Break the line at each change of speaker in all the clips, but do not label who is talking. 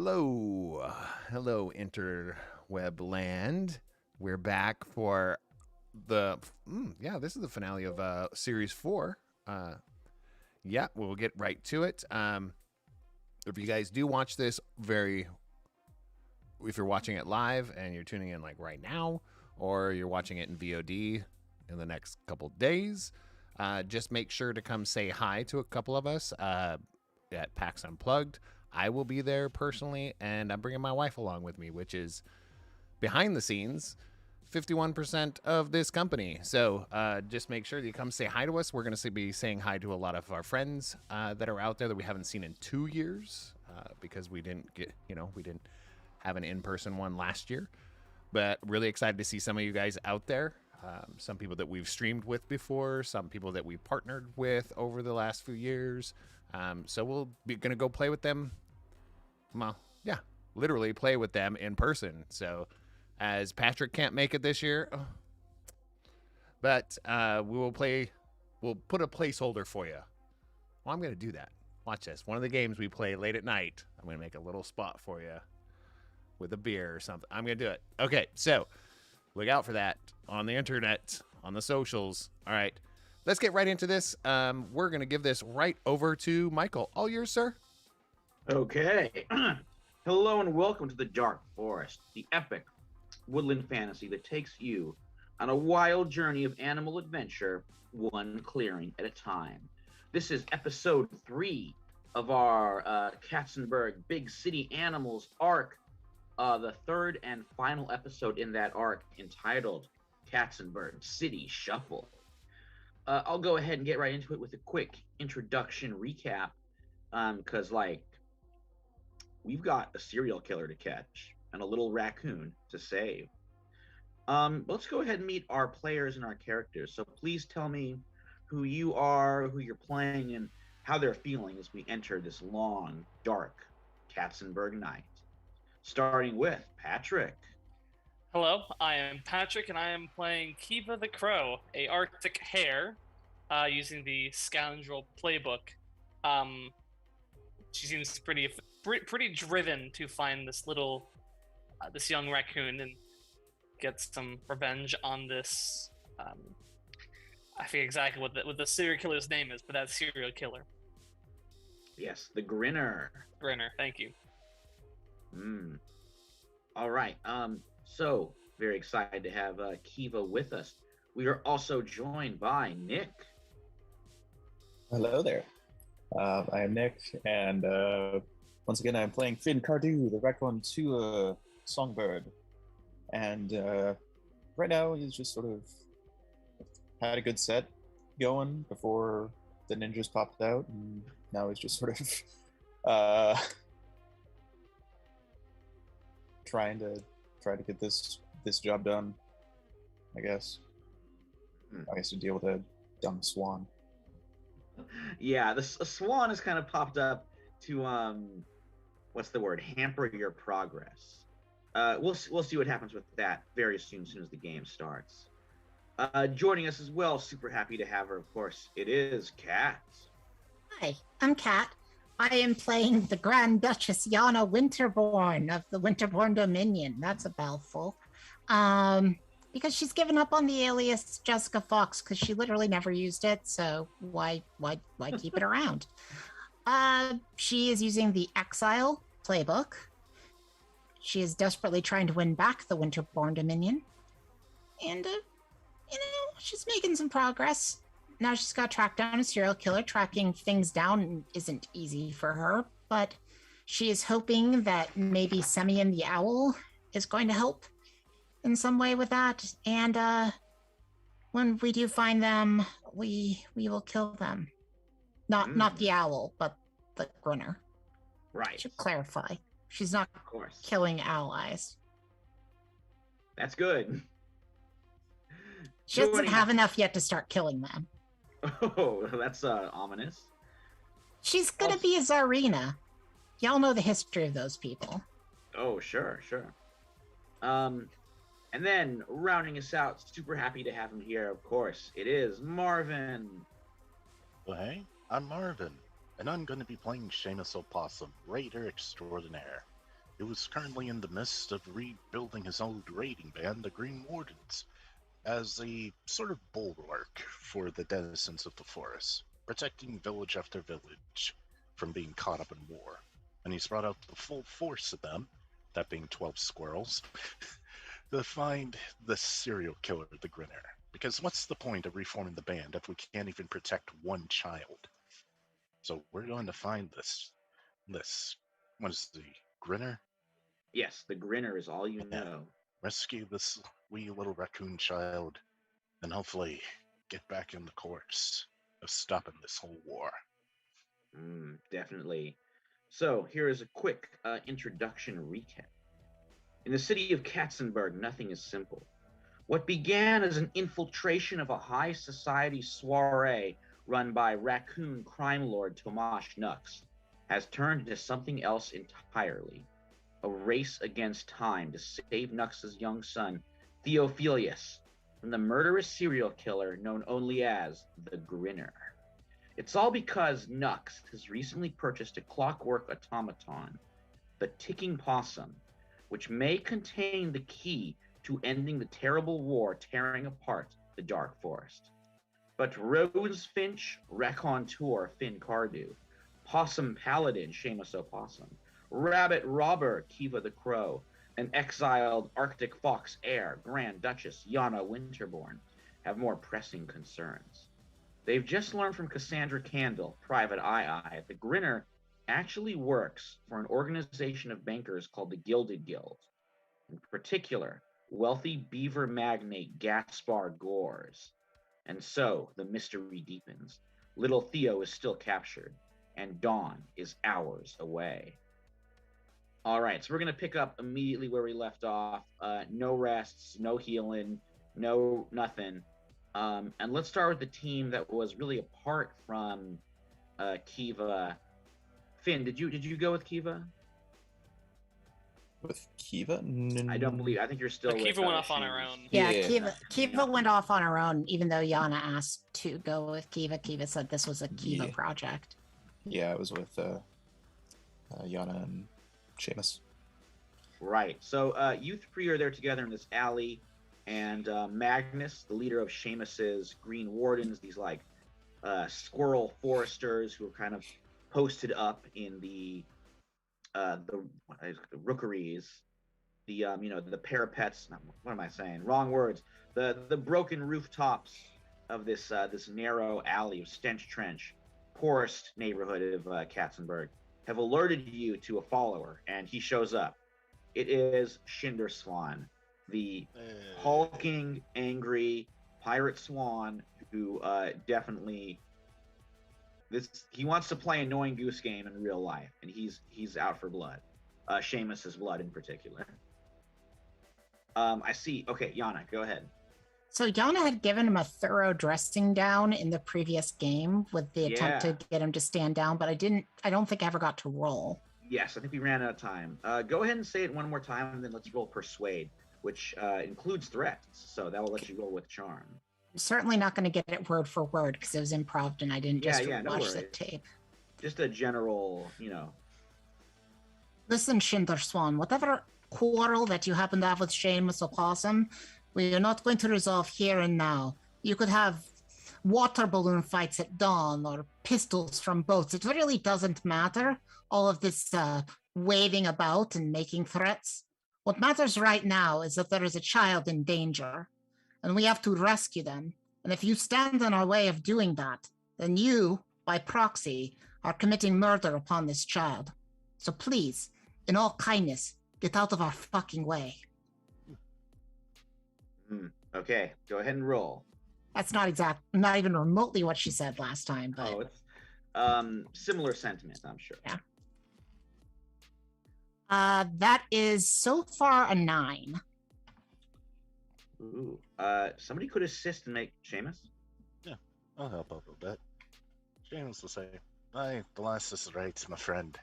Hello, interweb land. We're back for this is the finale of series 4. We'll get right to it. If you guys do watch this if you're watching it live and you're tuning in like right now, or you're watching it in VOD in the next couple days, just make sure to come say hi to a couple of us at PAX Unplugged. I will be there personally, and I'm bringing my wife along with me, which is behind the scenes 51% of this company. So just make sure that you come say hi to us. We're going to be saying hi to a lot of our friends that are out there that we haven't seen in 2 years because we didn't have an in-person one last year. But really excited to see some of you guys out there. Some people that we've streamed with before, some people that we've partnered with over the last few years. So we'll be going to go play with them. Well, yeah, literally play with them in person. So as Patrick can't make it this year, but we'll put a placeholder for you. Well, I'm going to do that. Watch this. One of the games we play late at night, I'm going to make a little spot for you with a beer or something. I'm going to do it. Okay, so look out for that on the internet, on the socials. All right, let's get right into this. We're going to give this right over to Michael. All yours, sir.
Okay. Hello and welcome to the Dark Forest, the epic woodland fantasy that takes you on a wild journey of animal adventure, one clearing at a time. This is episode 3 of our Katzenberg Big City Animals arc, the third and final episode in that arc, entitled Katzenberg City Shuffle. I'll go ahead and get right into it with a quick introduction recap, because we've got a serial killer to catch and a little raccoon to save. Let's go ahead and meet our players and our characters. So please tell me who you are, who you're playing, and how they're feeling as we enter this long, dark Katzenberg night. Starting with Patrick.
Hello, I am Patrick, and I am playing Kiva the Crow, a Arctic hare, using the Scoundrel playbook. She seems pretty driven to find this young raccoon and get some revenge on this. I forget exactly what the serial killer's name is, but that's serial killer.
Yes, the Grinner.
Grinner, thank you.
All right. So very excited to have Kiva with us. We are also joined by Nick.
Hello there. I am Nick, and once again, I'm playing Finn Cardew, the Raccoon to Songbird. And right now, he's just sort of had a good set going before the ninjas popped out, and now he's just sort of trying to get this job done, I guess. I guess to deal with a dumb swan.
Yeah, a swan has kind of popped up to hamper your progress. We'll see what happens with that very soon as the game starts. Joining us as well, super happy to have her, of course, it is Kat.
Hi, I'm Kat. I am playing the Grand Duchess Yana Winterborn of the Winterborn Dominion. That's a mouthful. Because she's given up on the alias Jessica Fox because she literally never used it, so why keep it around? She is using the Exile playbook. She is desperately trying to win back the Winterborn Dominion. And, she's making some progress. Now she's got to track down a serial killer. Tracking things down isn't easy for her, but she is hoping that maybe Semyon the Owl is going to help in some way with that. And when we do find them, we will kill them. Not the owl, but the Grinner.
Right.
Should clarify. She's not
of course
killing allies.
That's good.
She doesn't have enough yet to start killing them.
Oh, that's ominous.
She's gonna be a Tsarina. Y'all know the history of those people.
Oh, sure. And then rounding us out, super happy to have him here, of course, it is Marvin.
Well, hey, I'm Marvin, and I'm going to be playing Seamus Opossum, Raider Extraordinaire. He was currently in the midst of rebuilding his old raiding band, the Green Wardens, as a sort of bulwark for the denizens of the forest, protecting village after village from being caught up in war. And he's brought out the full force of them, that being 12 squirrels, to find the serial killer, the Grinner. Because what's the point of reforming the band if we can't even protect one child? So we're going to find this, what is the Grinner?
Yes, the Grinner is all you know.
Rescue this wee little raccoon child, and hopefully get back in the course of stopping this whole war.
Definitely. So here is a quick introduction recap. In the city of Katzenberg, nothing is simple. What began as an infiltration of a high society soiree run by raccoon crime lord Tomasz Nux has turned into something else entirely. A race against time to save Nux's young son, Theophilus, from the murderous serial killer known only as the Grinner. It's all because Nux has recently purchased a clockwork automaton, the ticking possum, which may contain the key to ending the terrible war tearing apart the Dark Forest. But Rose Finch Raconteur Finn Cardew, Possum Paladin Seamus Opossum, Rabbit Robber Kiva the Crow, and exiled Arctic Fox heir Grand Duchess Yana Winterborn have more pressing concerns. They've just learned from Cassandra Candle, Private Eye, that the Grinner actually works for an organization of bankers called the Gilded Guild. In particular, wealthy beaver magnate Gaspar Gores. And so the mystery deepens. Little Theo is still captured, and dawn is hours away. All right, so we're going to pick up immediately where we left off. No rests, no healing, no nothing. And let's start with the team that was really apart from Kiva. Finn, did you go with Kiva?
With Kiva?
I don't believe. I think you're still. With,
Kiva went off on
Seamus.
her own.
Yeah,
Yeah.
Kiva went off on her own, even though Yana asked to go with Kiva. Kiva said this was a Kiva
Yeah.
project.
Yeah, I was with Yana and Seamus.
Right. So you three are there together in this alley, and Magnus, the leader of Seamus's Green Wardens, these like squirrel foresters who are kind of posted up in the rookeries, the the parapets. What am I saying? Wrong words. The broken rooftops of this narrow alley of Stench Trench, poorest neighborhood of Katzenberg, have alerted you to a follower, and he shows up. It is Shinder Swan, the hulking, angry pirate swan who definitely he wants to play Annoying Goose Game in real life, and he's out for blood. Seamus's blood in particular. I see. Okay, Yana, go ahead.
So Yana had given him a thorough dressing down in the previous game with the attempt to get him to stand down, but I don't think I ever got to roll.
Yes, I think we ran out of time. Go ahead and say it one more time, and then let's roll Persuade, which includes threats, so that will let you roll with Charm.
I'm certainly not going to get it word for word because it was improv and I didn't just
no
watch the
worries.
tape.
Just a general,
Listen, Shinder Swan, whatever quarrel that you happen to have with Seamus Opossum, we are not going to resolve here and now. You could have water balloon fights at dawn or pistols from boats. It really doesn't matter, all of this waving about and making threats. What matters right now is that there is a child in danger, and we have to rescue them. And if you stand in our way of doing that, then you, by proxy, are committing murder upon this child. So please, in all kindness, get out of our fucking way.
Okay, go ahead and roll.
That's not even remotely what she said last time, but
it's similar sentiment, I'm sure.
Yeah. That is so far a 9.
Ooh. Somebody could assist and make Seamus.
Yeah, I'll help out a bit. Seamus will say, "Aye, the last is right, my friend.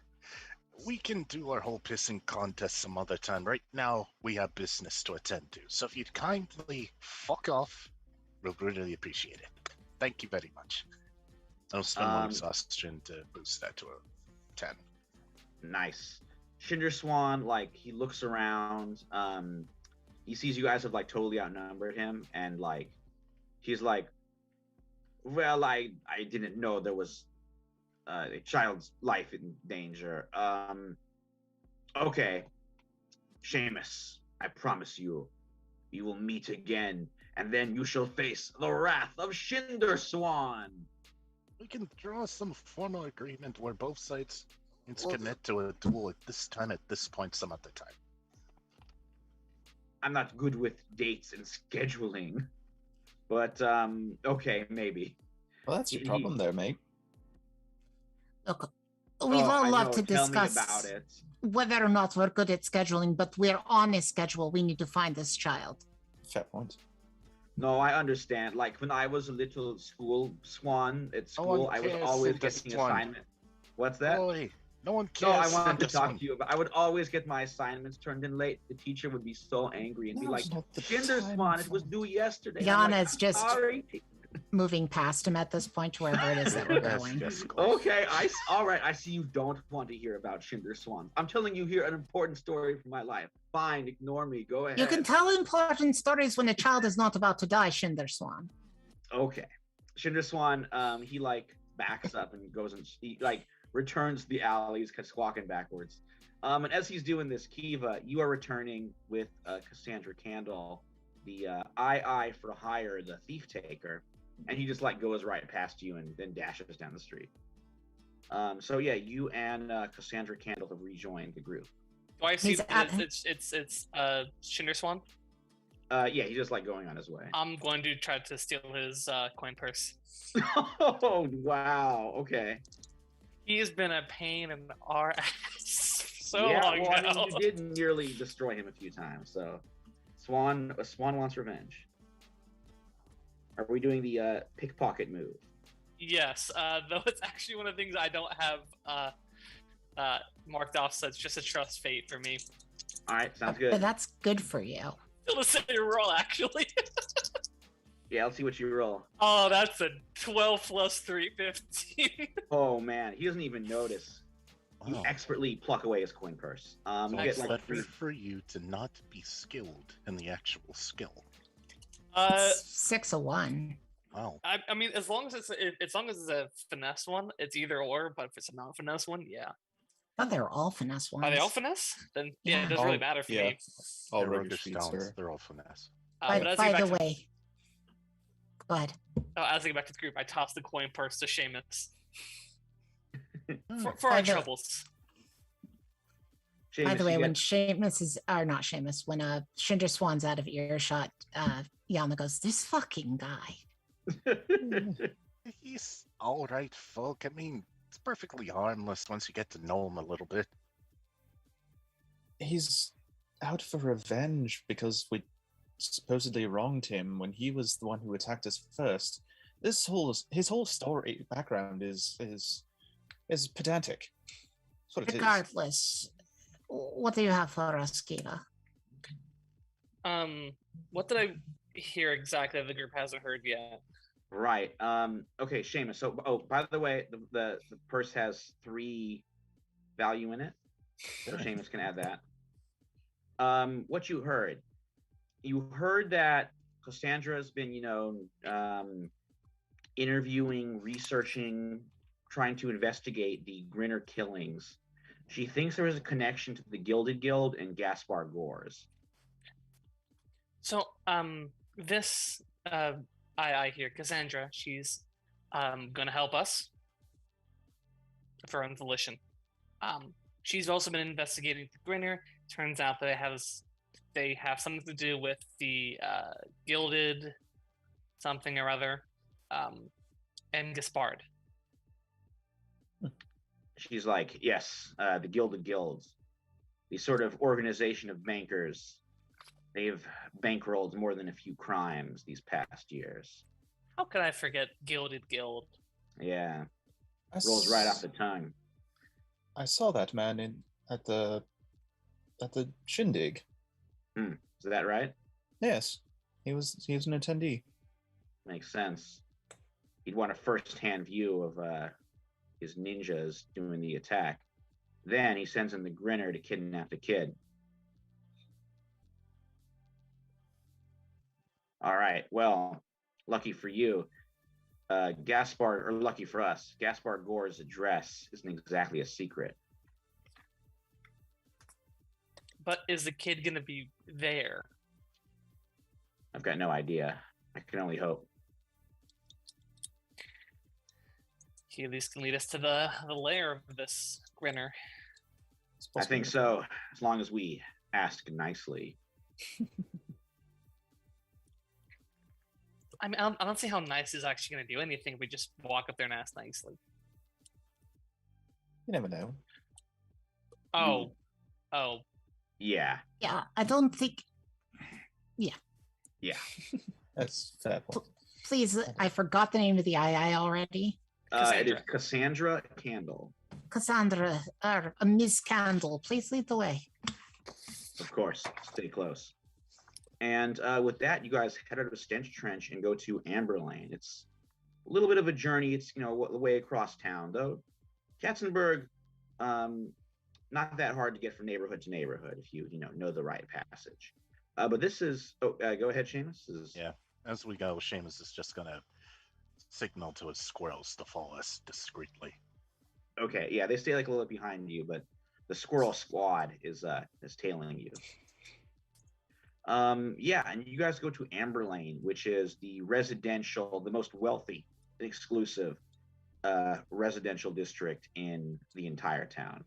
We can do our whole pissing contest some other time. Right now, we have business to attend to. So if you'd kindly fuck off, we'll really appreciate it. Thank you very much. I'll spend one exhaustion to boost that to a 10.
Nice. Cinder Swan, like, he looks around. He sees you guys have like totally outnumbered him, and like, he's like, "Well, I didn't know there was a child's life in danger. Okay, Seamus, I promise you, we will meet again, and then you shall face the wrath of Cinder Swan."
We can draw some formal agreement where both sides commit to a duel at this time, at this point, some other time.
I'm not good with dates and scheduling, but okay, maybe.
Well, that's your problem there, mate.
Look, we'd all love to
Tell me
discuss
about it.
whether or not we're good at scheduling, but we're on a schedule. We need to find this child.
Fair point.
No, I understand. Like when I was a little school swan at school, I was
cares,
always
Cinder
getting
Swan.
assignment. What's that?
Boy, no one
No,
cares.
I wanted
Cinder
to talk
Swan.
to you about. I would always get my assignments turned in late. The teacher would be so angry and be like,
Now's not the
"Cinder
time
Swan, it
for
was due yesterday." I'm
Yana's
like,
just
"Sorry."
moving past him at this point, wherever it is that we're
Yes,
going.
yes, Cole.
Okay, all right. I see you don't want to hear about Cinder Swan. I'm telling you here an important story from my life. Fine, ignore me. Go ahead.
You can tell important stories when a child is not about to die, Cinder Swan.
Okay, Cinder Swan. He like backs up and goes and he like returns the alleys, walking backwards. And as he's doing this, Kiva, you are returning with Cassandra Candle, the II for hire, the thief taker, and he just like goes right past you and then dashes down the street. So yeah, you and Cassandra Candle have rejoined the group.
Do I see
He's
that
at-
it's Cinder Swan?
Yeah, he's just like going on his way.
I'm going to try to steal his coin purse.
Oh wow, okay.
He has been a pain in our ass so
yeah,
long
well,
now.
I mean, you did nearly destroy him a few times, so Swan wants revenge. Are we doing the pickpocket move?
Yes, though it's actually one of the things I don't have marked off, so it's just a trust fate for me.
All right, sounds
But
good.
that's good for you.
Still the same roll, actually.
Yeah, let's see what you roll.
Oh, that's a 12 plus 3, 15.
Oh man, he doesn't even notice. You
Wow.
expertly pluck away his coin purse. You get
It's
like
better
three.
for you to not be skilled in the actual skill.
It's 6 of 1.
Wow.
I mean, as long as it's a finesse one, it's either or. But if it's a non-finesse one, yeah.
But they're all finesse ones.
Are they all finesse? Then yeah,
Yeah.
it doesn't really
All-
matter for
yeah.
me.
All
They're
roguish
roguish
feats
talents,
are.
they're all finesse.
By,
But as
by
I
the
get back
way, go ahead.
as I get back to the group, I toss the coin purse to Seamus
Hmm.
for our
By the-
troubles.
By
Seamus,
the way,
you
when
get-
Seamus is, or not Seamus, when Cinder Swan's out of earshot, Yana goes, "This fucking guy."
He's alright, folk. I mean, it's perfectly harmless once you get to know him a little bit.
He's out for revenge because we supposedly wronged him when he was the one who attacked us first. His whole story background is pedantic. That's what it is.
Regardless, what do you have for us, Kiva?
What did I hear exactly that the group hasn't heard yet?
Right. Okay, Seamus. So, by the way, the purse has 3 value in it. So Seamus can add that. What you heard? You heard that Cassandra's been, interviewing, researching, trying to investigate the Grinner killings. She thinks there is a connection to the Gilded Guild and Gaspar Gores.
So, this I hear Cassandra. She's gonna help us of her own volition. She's also been investigating the Grinner. Turns out that they have something to do with the Gilded something or other, and Gaspard.
She's like, yes, the Gilded Guilds, the sort of organization of bankers. They've bankrolled more than a few crimes these past years.
How could I forget Gilded Guild?
Yeah,
I
rolls right off
s-
the tongue.
I saw that man at the shindig.
Is that right?
Yes, he was an attendee.
Makes sense. He'd want a first-hand view of his ninjas doing the attack. Then he sends in the Grinner to kidnap the kid. All right. Well, lucky for you, Gaspar, or lucky for us, Gaspar Gore's address isn't exactly a secret.
But is the kid gonna be there?
I've got no idea. I can only hope.
He at least can lead us to the lair of this Grinner.
I think so, as long as we ask nicely.
I mean, I don't see how nice is actually going to do anything if we just walk up there and ask nicely.
You never know.
Oh.
Yeah.
Yeah, I don't think.
Yeah.
That's fair point.
Please, I forgot the name of the II already.
It is Cassandra Candle.
Cassandra, or Miss Candle, please lead the way.
Of course. Stay close. And with that, you guys head out of Stench Trench and go to Amber Lane. It's a little bit of a journey. It's, the way across town, though. Katzenberg, not that hard to get from neighborhood to neighborhood if you know the right passage. But this is, go ahead, Seamus.
Yeah, as we go, Seamus is just gonna signal to his squirrels to follow us discreetly.
Okay, yeah, they stay like a little bit behind you, but the squirrel squad is tailing you. Yeah, and you guys go to Amber Lane, which is the most wealthy, exclusive residential district in the entire town.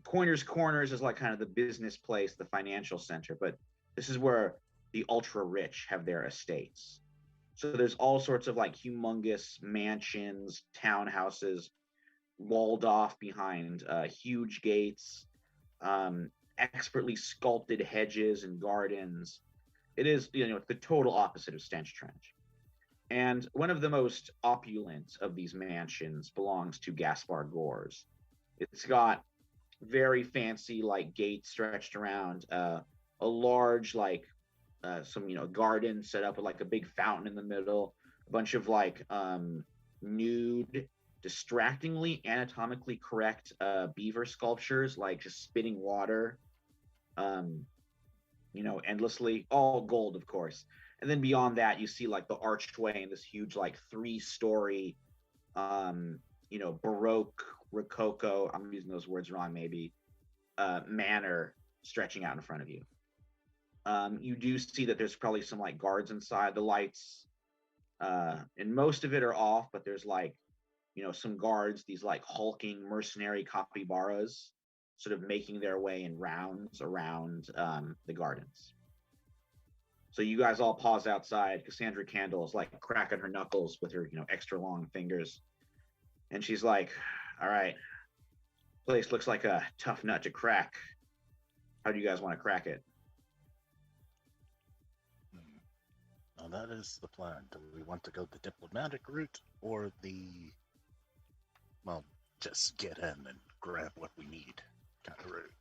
Coiner's Corners is like kind of the business place, the financial center, but this is where the ultra rich have their estates. So there's all sorts of like humongous mansions, townhouses, walled off behind huge gates, expertly sculpted hedges and gardens. It is, the total opposite of Stench Trench. And one of the most opulent of these mansions belongs to Gaspar Gore's. It's got very fancy like gates stretched around, a large some garden set up with like a big fountain in the middle, a bunch of like nude, distractingly anatomically correct beaver sculptures, like just spitting water, endlessly, all gold, of course. And then beyond that, you see like the archway and this huge like 3-story, Baroque, Rococo, I'm using those words wrong maybe, manor stretching out in front of you. You do see that there's probably some like guards inside. The lights, and most of it are off, but there's like, some guards, these like hulking mercenary capybaras, sort of making their way in rounds around the gardens. So you guys all pause outside. Cassandra Candle is like cracking her knuckles with her, extra long fingers. And she's like, all right, place looks like a tough nut to crack. How do you guys want to crack it?
Now that is the plan. Do we want to go the diplomatic route or just get in and grab what we need kind of route?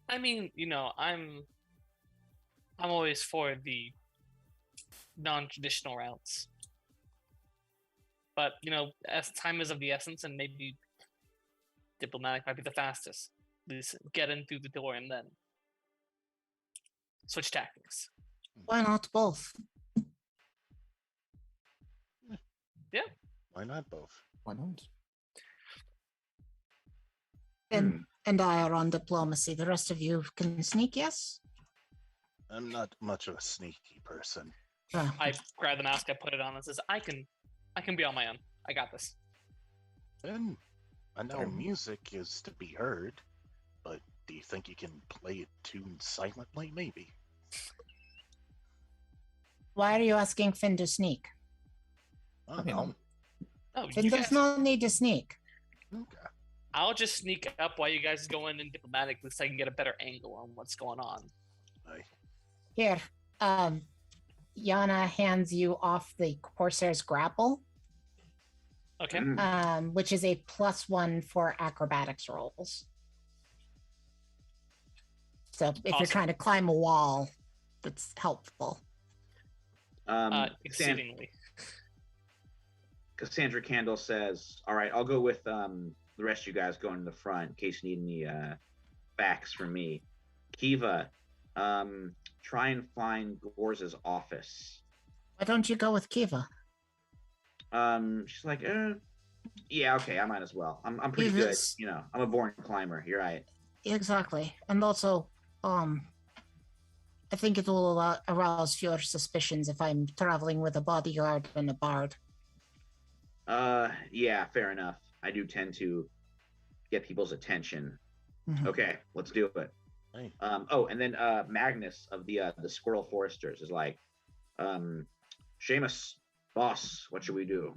I mean, I'm always for the non-traditional routes. But, as time is of the essence, and maybe diplomatic might be the fastest. Just get in through the door and then switch tactics.
Why not both?
Yeah.
Why not both?
Why not?
And I are on diplomacy. The rest of you can sneak, yes?
I'm not much of a sneaky person.
I grab the mask, I put it on, and says, I can be on my own. I got this.
And I know music is to be heard, but do you think you can play a tune silently? Maybe.
Why are you asking Finn to sneak?
I don't know.
Oh,
Finn does not need to sneak.
Okay.
I'll just sneak up while you guys go in diplomatically so I can get a better angle on what's going on.
Here, Yana hands you off the Corsair's grapple.
Okay.
Which is a +1 for acrobatics rolls. So if you're trying to climb a wall, that's helpful.
Exceedingly.
Cassandra Candle says, "All right, I'll go with the rest of you guys going in the front in case you need any facts from me." Kiva, try and find Gorza's office.
Why don't you go with Kiva?
She's like, yeah, okay, I might as well. I'm pretty good.
Kiva's-
You know, I'm a born climber. You're right.
Exactly. And also, I think it will arouse your suspicions if I'm traveling with a bodyguard and a bard.
Yeah, fair enough. I do tend to get people's attention.
Mhm.
Okay, let's do it.
Hey.
Oh, and then Magnus of the Squirrel Foresters is like, Seamus, boss, what should we do?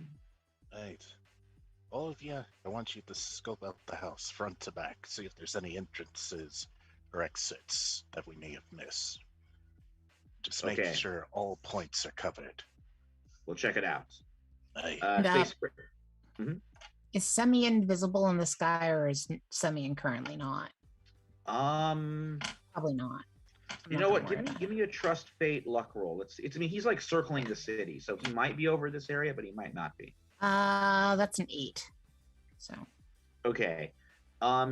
Right. All of you, I want you to scope out the house front to back, see if there's any entrances or exits that we may have missed. Just making
Okay.
sure all points are covered.
We'll check it out.
Aye.
Face-
Is Semian visible in the sky, or is Semian currently not? Probably not. I'm
You
not
know what?
gonna worry about
Give me a trust fate luck roll. It's I mean he's like circling the city, so he might be over this area, but he might not be.
it. That's an 8. So
Okay.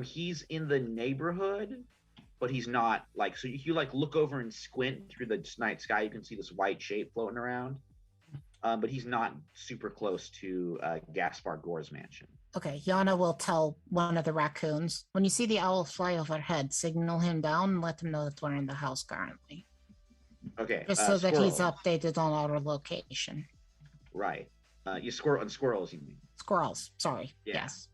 He's in the neighborhood, but he's not like so if you like look over and squint through the night sky, you can see this white shape floating around. But he's not super close to Gaspar Gore's mansion.
okay, Yana will tell one of the raccoons, when you see the owl fly overhead, signal him down and let him know that we're in the house currently.
Okay.
Just so that he's
squirrels.
updated on our location.
Right. You squirrels, you mean.
Squirrels, sorry.
Yeah.
Yes.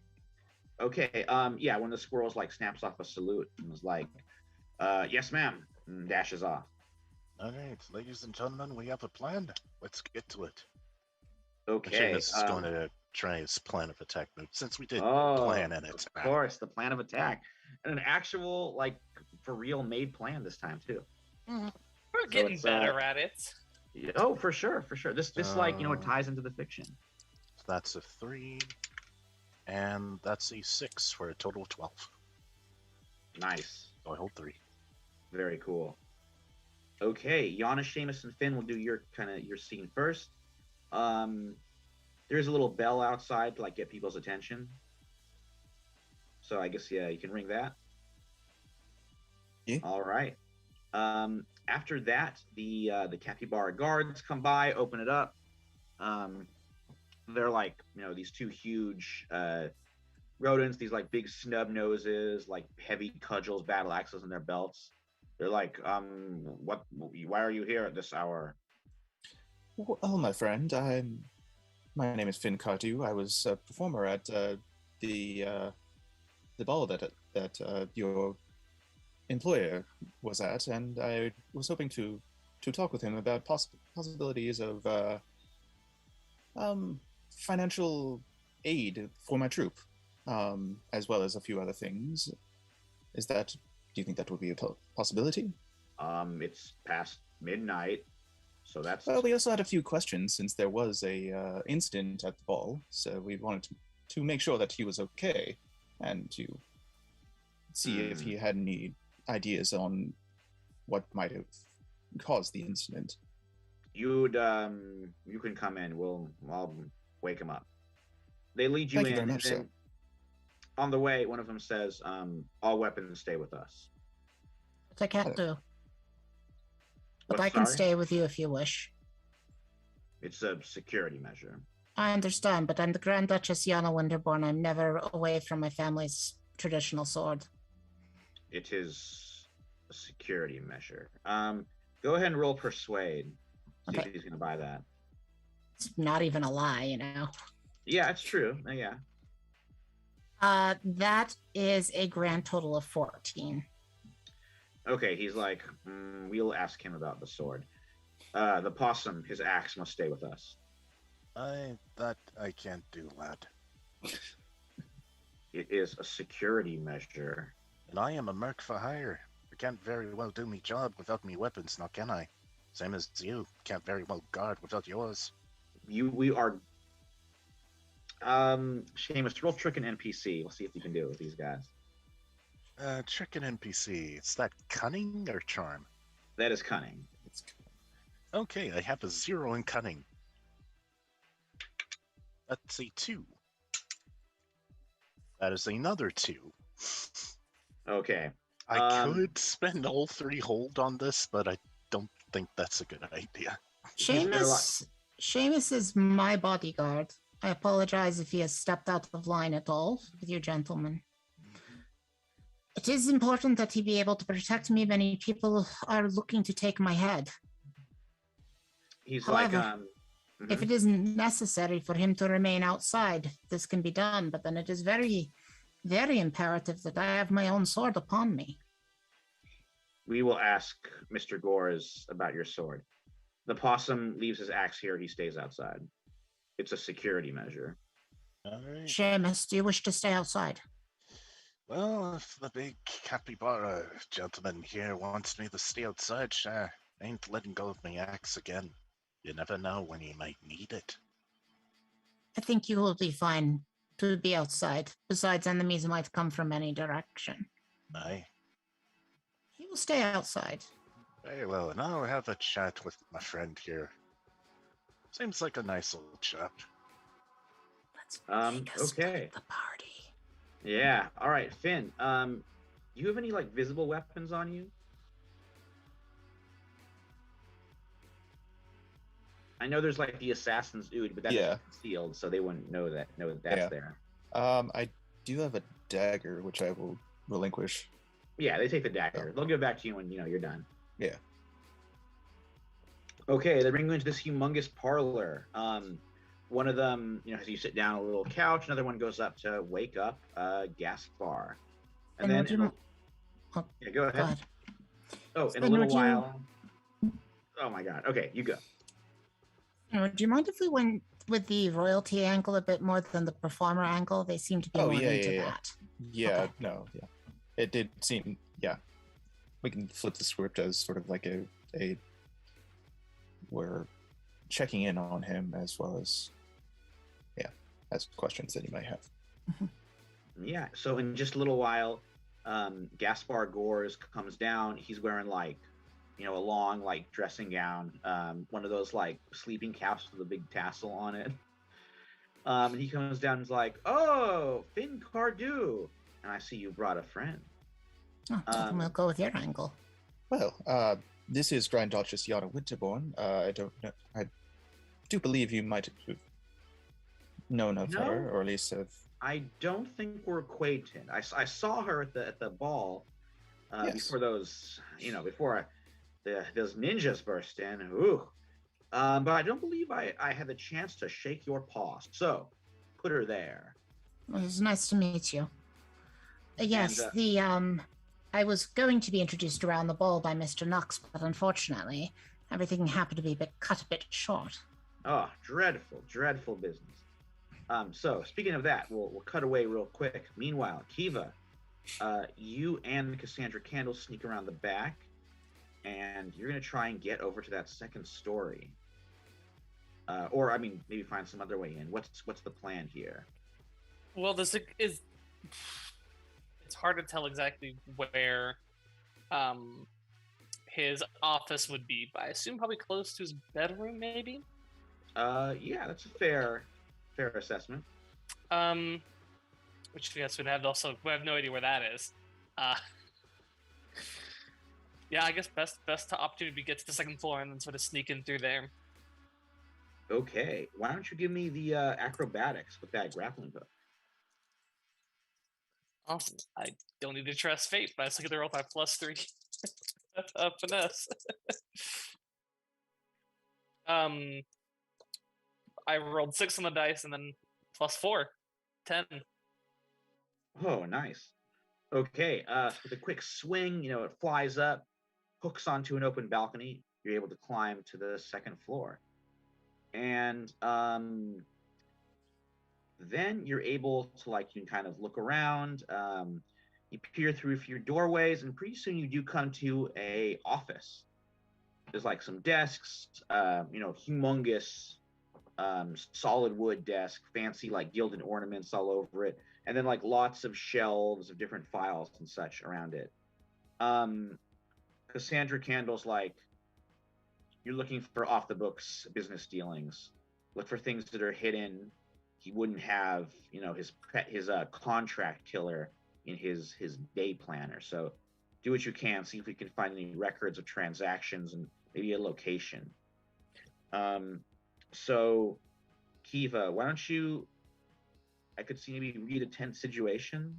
Okay. Yeah, when the squirrels like snaps off a salute and was like, yes, ma'am, and dashes off.
All right, ladies and gentlemen, we have a plan. Let's get to it.
Okay.
Seamus is going to try his plan of attack move, since we did
Oh,
plan an
of
attack.
course, the plan of attack. And an actual, like, for real made plan this time, too.
We're getting
it's,
better at it.
Oh, for sure, for sure. This like, you know, it ties into the fiction.
So that's a 3, and that's a 6 for a total of 12.
Nice.
So I hold 3.
Very cool. Okay, Yana, Seamus, and Finn will do your scene first. There's a little bell outside to like get people's attention. So I guess yeah, you can ring that.
Yeah.
All right. After that, the capybara guards come by, open it up. They're like, you know, these two huge rodents, these like big snub noses, like heavy cudgels, battle axes in their belts. They're like, why are you here at this hour?
Well, my friend, my name is Finn Cardew. I was a performer at the ball that your employer was at, and I was hoping to talk with him about possibilities of financial aid for my troupe, as well as a few other things. Do you think that would be a possibility?
It's past midnight, so that's
Well, we also had a few questions since there was a incident at the ball, so we wanted to make sure that he was okay and to see if he had any ideas on what might have caused the incident.
you can come in. I'll wake him up. They lead you
Thank you
in,
very much,
and then
sir.
on the way, one of them says, "All weapons stay with us."
Which I can't do. But
What,
I can
sorry?
stay with you if you wish.
It's a security measure.
I understand, but I'm the Grand Duchess Yana Winterborn. I'm never away from my family's traditional sword.
It is a security measure. Go ahead and roll persuade. See
Okay.
if he's gonna buy that.
It's not even a lie, you know.
Yeah, it's true. Yeah.
That is a grand total of 14.
Okay, he's like, we'll ask him about the sword. The possum, his axe must stay with us.
That I can't do, lad.
It is a security measure.
And I am a merc for hire. I can't very well do me job without me weapons, now can I? Same as you. Can't very well guard without yours.
We are. Seamus, roll trick an NPC. We'll see if you can do it with these guys.
Trick an NPC. Is that cunning or charm?
That is cunning.
Okay, I have a 0 in cunning. That's a 2. That is another 2.
Okay.
I could spend all 3 hold on this, but I don't think that's a good idea.
Seamus is my bodyguard. I apologize if he has stepped out of line at all with you gentlemen. It is important that he be able to protect me. Many people are looking to take my head.
He's
However, if it isn't necessary for him to remain outside, this can be done. But then it is very, very imperative that I have my own sword upon me.
We will ask Mr. Gores about your sword. The possum leaves his axe here. He stays outside. It's a security measure.
All right.
Seamus, do you wish to stay outside?
Well, if the big capybara gentleman here wants me to stay outside, sure. I ain't letting go of my axe again. You never know when you might need it.
I think you will be fine to be outside. Besides, enemies might come from any direction.
Aye.
He will stay outside.
Very well, and I'll have a chat with my friend here. Seems like a nice old chap.
Let's make a split
okay.
the party.
Yeah. All right, Finn. Do you have any like visible weapons on you? I know there's like the assassin's ood, but that's concealed, so they wouldn't know that that's there.
I do have a dagger, which I will relinquish.
Yeah, they take the dagger. They'll give it back to you when you're done.
Yeah.
Okay, they bring you into this humongous parlor. One of them, has you sit down on a little couch. Another one goes up to wake up Gaspar. And then go ahead. Oh, in a little while. Oh my God. Okay, you go.
Do you mind if we went with the royalty angle a bit more than the performer angle? They seem to be more into that.
Yeah,
okay.
No, yeah. It did seem, yeah. We can flip the script as sort of like a we're checking in on him as well as, as questions that he might have.
Yeah, so in just a little while, Gaspar Gores comes down. He's wearing a long dressing gown, one of those sleeping caps with a big tassel on it. And he comes down and is like, "Oh, Finn Cardew, and I see you brought a friend."
Oh, we'll go with your angle.
Well, this is Grand Duchess Yana Winterborn. I don't know. I do believe you might have known of her, or at least have.
I don't think we're acquainted. I saw her at the ball before those, before those ninjas burst in. Ooh. But I don't believe I had the chance to shake your paw. So, put her there.
Well, it's nice to meet you. Yes, I was going to be introduced around the ball by Mr. Knox, but unfortunately, everything happened to be cut a bit short.
Oh, dreadful, dreadful business. So, speaking of that, we'll cut away real quick. Meanwhile, Kiva, you and Cassandra Candle sneak around the back, and you're going to try and get over to that second story. Or, maybe find some other way in. What's the plan here?
Well, it's hard to tell exactly where his office would be, but I assume probably close to his bedroom, maybe?
Yeah, that's a fair assessment.
Which I guess we have no idea where that is. Yeah, I guess best to opportunity to get to the second floor and then sort of sneak in through there.
Okay, why don't you give me the acrobatics with that grappling hook?
Awesome. I don't need to trust fate, but I still get to roll by +3. Finesse. I rolled 6 on the dice and then +4, 10.
Oh, nice. Okay, with a quick swing, it flies up, hooks onto an open balcony. You're able to climb to the second floor. And then you're able to you can kind of look around. You peer through a few doorways, and pretty soon you do come to a office. There's some desks, humongous solid wood desk, fancy gilded ornaments all over it, and then lots of shelves of different files and such around it. Cassandra Candle's you're looking for off the books business dealings. Look for things that are hidden he wouldn't have, his contract killer in his day planner. So do what you can, see if we can find any records of transactions and maybe a location. So Kiva, why don't you, I could see maybe read a tense situation.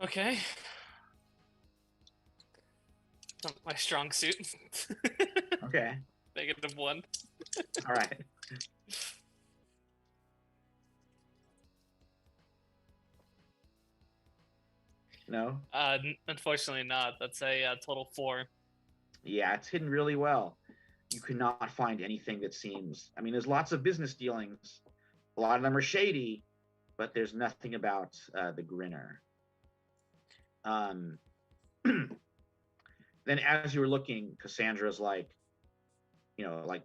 Okay. Not my strong suit.
Okay.
-1.
All right. No?
Unfortunately not. That's a total 4.
Yeah, it's hidden really well. You cannot find anything that seems, I mean, there's lots of business dealings. A lot of them are shady, but there's nothing about the Grinner. Then as you were looking, Cassandra's like,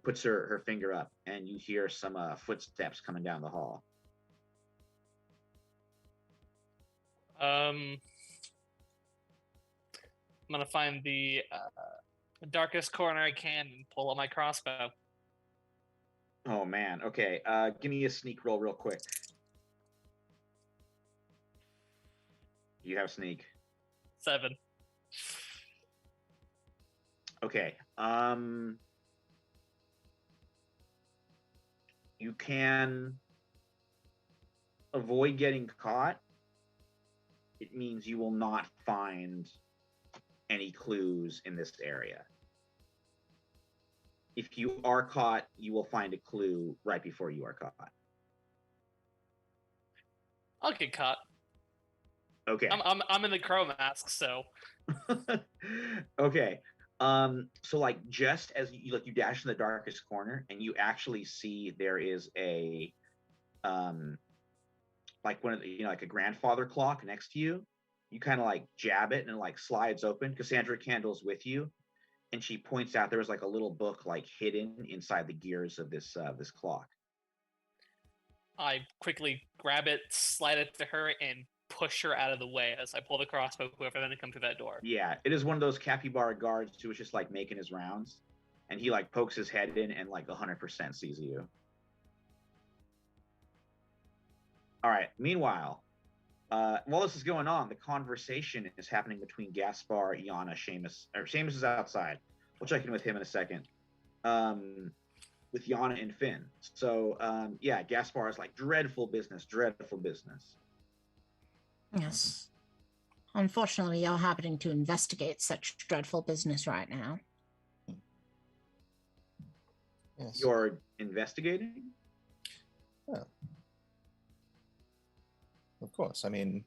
puts her finger up, and you hear some footsteps coming down the hall.
I'm gonna find the darkest corner I can and pull out my crossbow.
Oh man. Okay. Give me a sneak roll real quick. You have sneak.
7.
Okay. You can avoid getting caught. It means you will not find any clues in this area. If you are caught, you will find a clue right before you are caught.
I'll get caught.
Okay.
I'm in the crow mask, so.
Okay. So like just as you dash in the darkest corner, and you actually see there is a like one of the, like a grandfather clock next to you. You kind of like jab it and it like slides open. Cassandra Candle's with you, and she points out there was like a little book like hidden inside the gears of this clock.
I quickly grab it, slide it to her, and push her out of the way as I pull the crossbow, whoever then come through that door.
Yeah, it is one of those capybara guards who was just like making his rounds, and he like pokes his head in and like 100% sees you. All right. Meanwhile, while this is going on, the conversation is happening between Gaspar, Iana, Seamus. Or Seamus is outside. We'll check in with him in a second. With Iana and Finn. So, yeah, Gaspar is like, dreadful business.
Yes. Unfortunately, you're happening to investigate such dreadful business right now.
Yes.
You're investigating?
Yeah. Of course. I mean,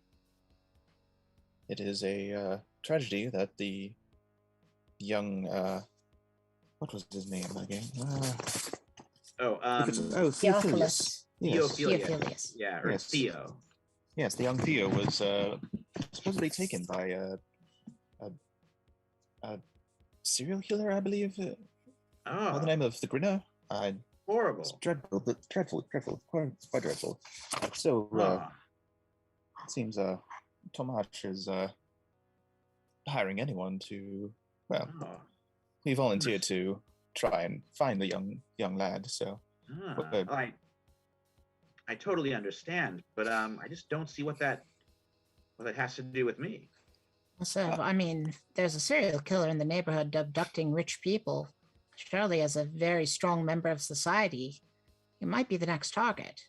it is a tragedy that the young, what was his name again?
Theophilus.
Yes.
Theophilus.
Yeah, or
Yes.
Theo.
Yes, the young Theo was supposedly taken by a serial killer, I believe. By the name of the Grinner.
Horrible.
It's dreadful, quite dreadful. So, it seems Tomasz is hiring anyone to, we volunteered to try and find the young lad. So,
I totally understand, but I just don't see what that has to do with me.
So, I mean, there's a serial killer in the neighborhood abducting rich people. Surely, as a very strong member of society, you might be the next target.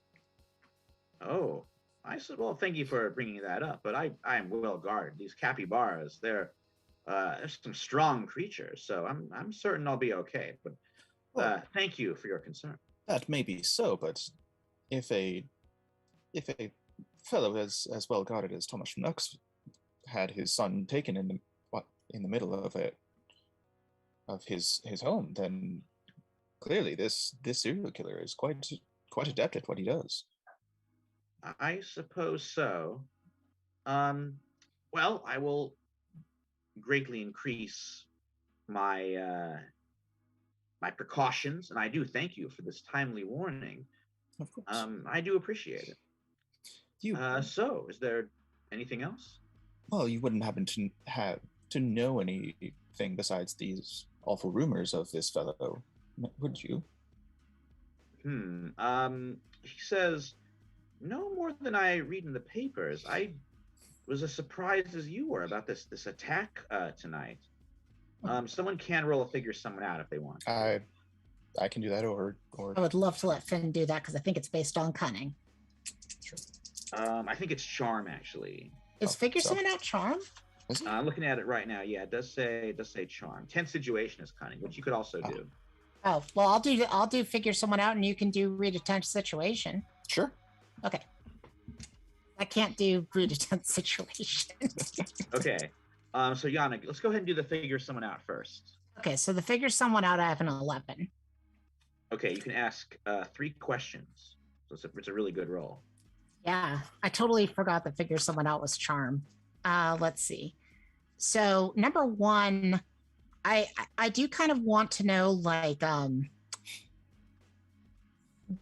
Oh, I said, well, thank you for bringing that up, but I am well guarded. These capybaras, they're some strong creatures, so I'm certain I'll be okay. But thank you for your concern.
That may be so, but if a fellow as well guarded as Thomas Nux had his son taken in the middle of his home, then clearly this serial killer is quite adept at what he does.
I suppose so. Well, I will greatly increase my my precautions, and I do thank you for this timely warning.
Of course.
I do appreciate it. So, is there anything else?
Well, you wouldn't happen to know anything besides these awful rumors of this fellow, would you?
He says, no more than I read in the papers. I was as surprised as you were about this attack tonight. Someone can roll a figure someone out if they want.
I can do that, or
I would love to let Finn do that because I think it's based on cunning.
sure.
I think it's charm actually.
Is figure
so-
someone out charm?
Is it?
I'm looking at it right now. Yeah, it does say charm. Tense situation is cunning, which you could also do.
Oh well, I'll do figure someone out, and you can do read a tense situation.
Sure.
Okay. I can't do read a tense situation.
Okay. So Yana, let's go ahead and do the figure someone out first.
Okay, so the figure someone out, I have an 11.
Okay, you can ask 3 questions. So it's a really good roll.
Yeah, I totally forgot that figure someone out was charm. Let's see. So number 1, I do kind of want to know, like,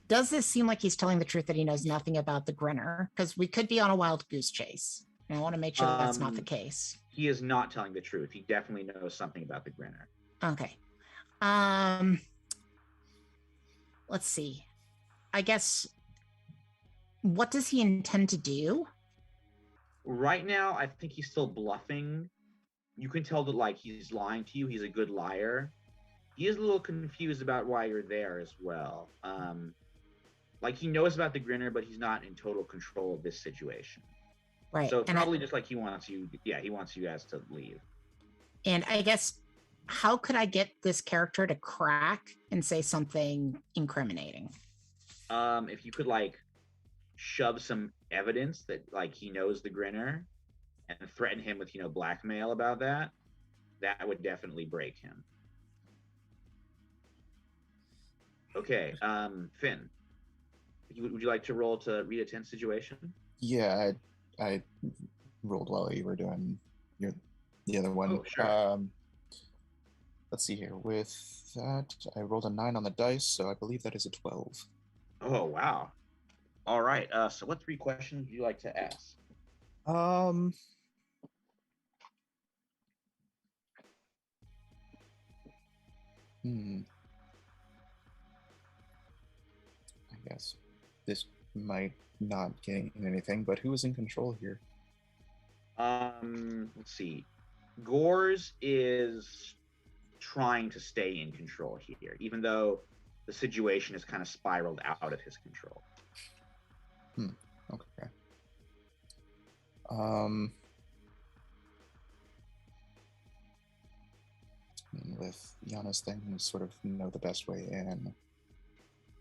does this seem like he's telling the truth that he knows nothing about the Grinner? Because we could be on a wild goose chase. And I want to make sure that that's not the case.
He is not telling the truth. He definitely knows something about the Grinner.
Okay. Let's see. I guess, what does he intend to do?
Right now, I think he's still bluffing. You can tell that, like, he's lying to you. He's a good liar. He is a little confused about why you're there as well. Like, he knows about the Grinner, but he's not in total control of this situation.
Right.
So probably just like he wants you guys to leave.
And I guess, how could I get this character to crack and say something incriminating?
If you could, like, shove some evidence that, like, he knows the Grinner and threaten him with, blackmail about that would definitely break him. Okay, Finn, would you like to roll to read a tense situation?
Yeah, I rolled while you were doing the other one.
Oh, sure.
Let's see here. With that, I rolled a 9 on the dice, so I believe that is a 12.
Oh, wow. All right. So what 3 questions would you like to ask?
I guess this might not gain anything, but who is in control here?
Let's see. Gores is trying to stay in control here, even though the situation has kind of spiraled out of his control.
Okay. With Yana's thing, we sort of know the best way in.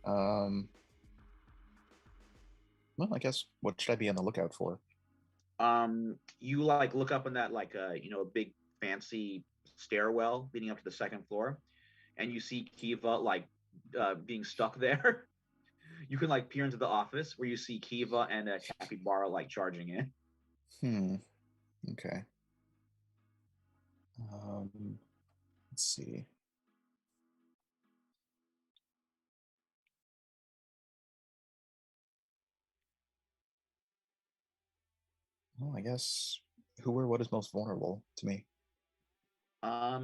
Well, I guess, what should I be on the lookout for?
You, like, look up in that, like, a big fancy stairwell leading up to the 2nd floor, and you see Kiva, like, being stuck there. You can, like, peer into the office where you see Kiva and Capybara, like, charging in.
Okay. Let's see. Well, I guess who or what is most vulnerable to me?
I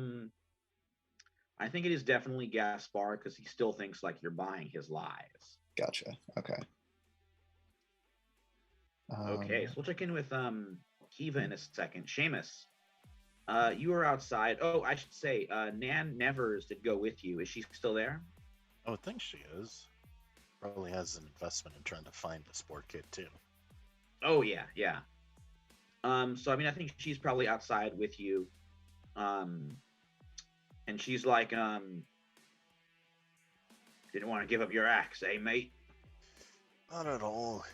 think it is definitely Gaspar, because he still thinks, like, you're buying his lies.
Gotcha. Okay.
Okay, so we'll check in with Kiva in a second. Seamus, you were outside. Oh, I should say, Nan Nevers did go with you. Is she still there?
I would think she is. Probably has an investment in trying to find the sport kid too.
Oh yeah. So I mean, I think she's probably outside with you. And she's like, didn't want to give up your axe, eh, mate?
Not at all.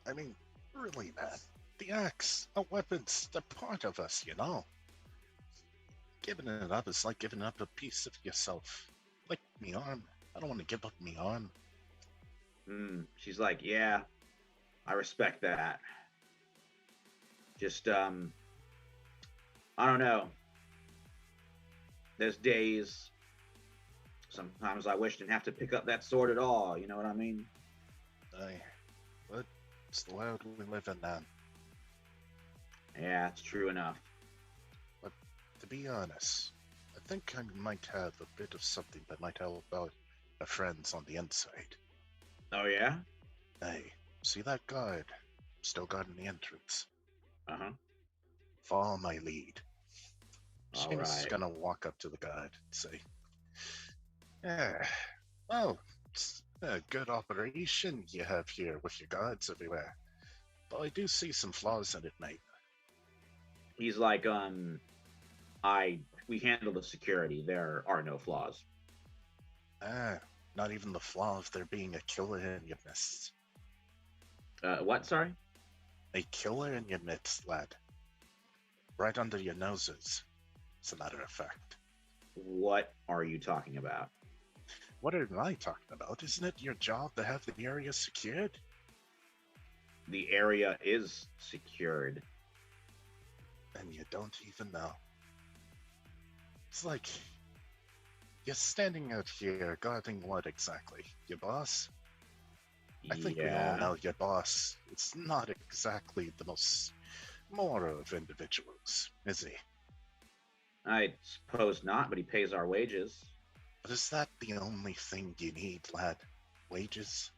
I mean, really, man. The axe, our weapons, they're part of us, you know? Giving it up is like giving up a piece of yourself. Like me arm. I don't want to give up me arm.
She's like, yeah, I respect that. Just, I don't know. There's days, sometimes I wish I didn't have to pick up that sword at all, you know what I mean?
But it's the world we live in, man.
Yeah, it's true enough.
But to be honest, I think I might have a bit of something that might help out our friends on the inside.
Oh yeah.
Hey, see that guard? Still guarding the entrance.
Uh huh.
Follow my lead.
All
Seamus is
right.
gonna walk up to the guard and say, "Yeah, well, it's a good operation you have here with your guards everywhere. But I do see some flaws in it, mate."
He's like, I we handle the security. There are no flaws.
Ah, not even the flaw of there being a killer in your midst.
What? Sorry.
A killer in your midst, lad. Right under your noses, as a matter of fact.
What are you talking about?
What am I talking about? Isn't it your job to have the area secured?
The area is secured.
And you don't even know. It's like you're standing out here guarding what exactly? Your boss? I think we all know your boss. It's not exactly the most moral of individuals, is he?
I suppose not, but he pays our wages.
But is that the only thing you need, lad? Wages?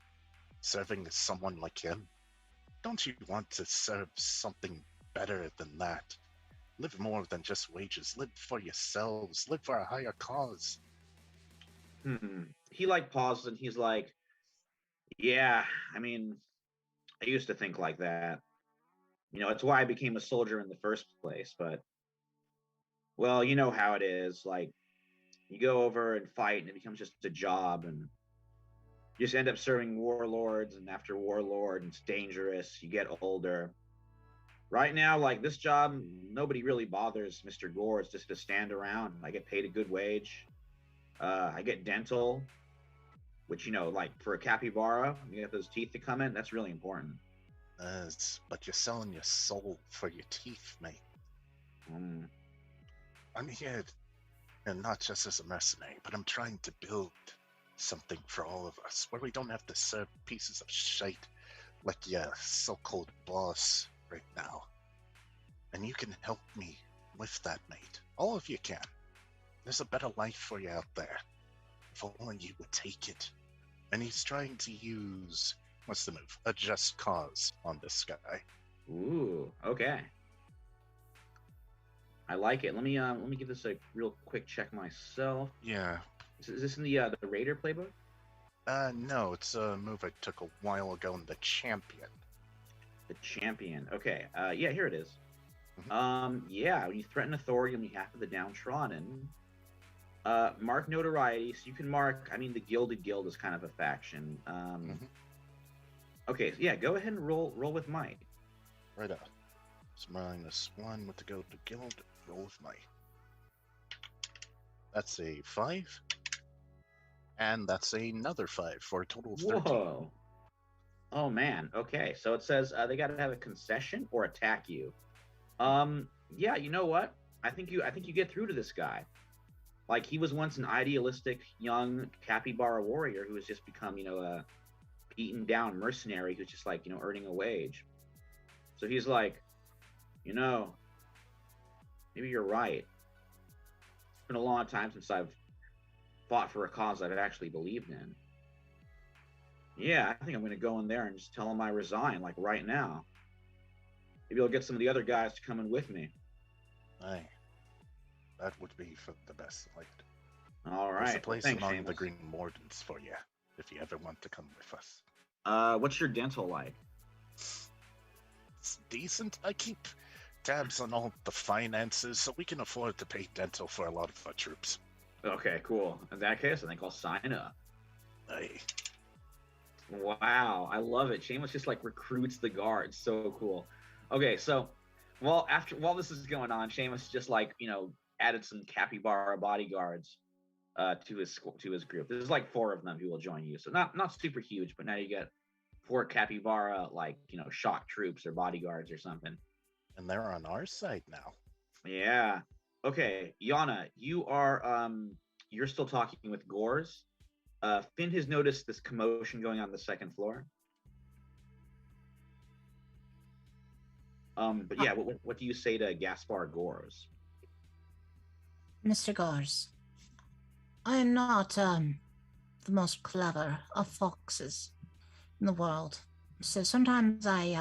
Serving someone like him? Don't you want to serve something better than that? Live more than just wages. Live for yourselves. Live for a higher cause.
He like pauses and he's like, "Yeah, I mean, I used to think like that. It's why I became a soldier in the first place. But well, you know how it is. Like, you go over and fight, and it becomes just a job, and you just end up serving warlords, and after warlord, and it's dangerous. You get older. Right now, like this job, nobody really bothers Mr. Gore. It's just to stand around. I get paid a good wage. I get dental, which like for a capybara, you get those teeth that come in. That's really important.
But you're selling your soul for your teeth, mate. I'm here, and not just as a mercenary, but I'm trying to build something for all of us, where we don't have to serve pieces of shite like your so-called boss right now. And you can help me with that, mate. All of you can. There's a better life for you out there. If only you would take it. And he's trying to use, what's the move? A just cause on this guy.
Ooh, okay. I like it. Let me give this a real quick check myself.
Yeah.
Is this in the Raider playbook?
No, it's a move I took a while ago in the Champion.
The Champion. Okay. Yeah, here it is.
Mhm.
Yeah, when you threaten authority on behalf of the downtrodden, mark notoriety. So you can mark. I mean, the Gilded Guild is kind of a faction. Okay. So yeah, go ahead and roll with might.
Right up. It's -1 with the Gilded Guild. Roll with might. That's a 5. And that's another 5 for a total of 13.
Whoa. Oh man. Okay. So it says they got to have a concession or attack you. Yeah. You know what? I think you get through to this guy. Like, he was once an idealistic young capybara warrior who has just become, a beaten down mercenary who's just like, earning a wage. So he's like, maybe you're right. It's been a long time since I've fought for a cause I've actually believed in. Yeah, I think I'm going to go in there and just tell him I resign, like right now. Maybe I'll get some of the other guys to come in with me.
Aye. That would be for the best light.
All right.
There's a place
Thanks,
among the
Seamus.
Green Wardens for you, if you ever want to come with us.
What's your dental like?
It's decent. I keep tabs on all the finances, so we can afford to pay dental for a lot of our troops.
Okay, cool. In that case, I think I'll sign up.
Aye.
Wow, I love it. Seamus just like recruits the guards. So cool. Okay, so while this is going on, Seamus just like added some capybara bodyguards to his group. There's like 4 of them who will join you. So not super huge, but now you get 4 capybara shock troops or bodyguards or something.
And they're on our side now.
Yeah. Okay, Yana, you are you're still talking with Gores. Finn has noticed this commotion going on the second floor. But yeah, what do you say to Gaspar Gores?
Mr. Gores, I am not the most clever of foxes, in the world. So sometimes I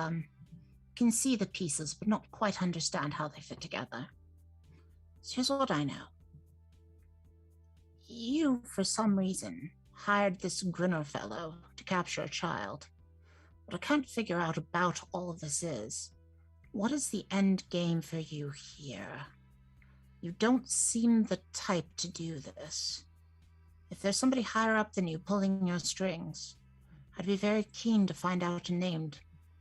can see the pieces, but not quite understand how they fit together. So here's what I know. You, for some reason, hired this Grinner fellow to capture a child. What I can't figure out about all of this is, what is the end game for you here? You don't seem the type to do this. If there's somebody higher up than you pulling your strings, I'd be very keen to find out a name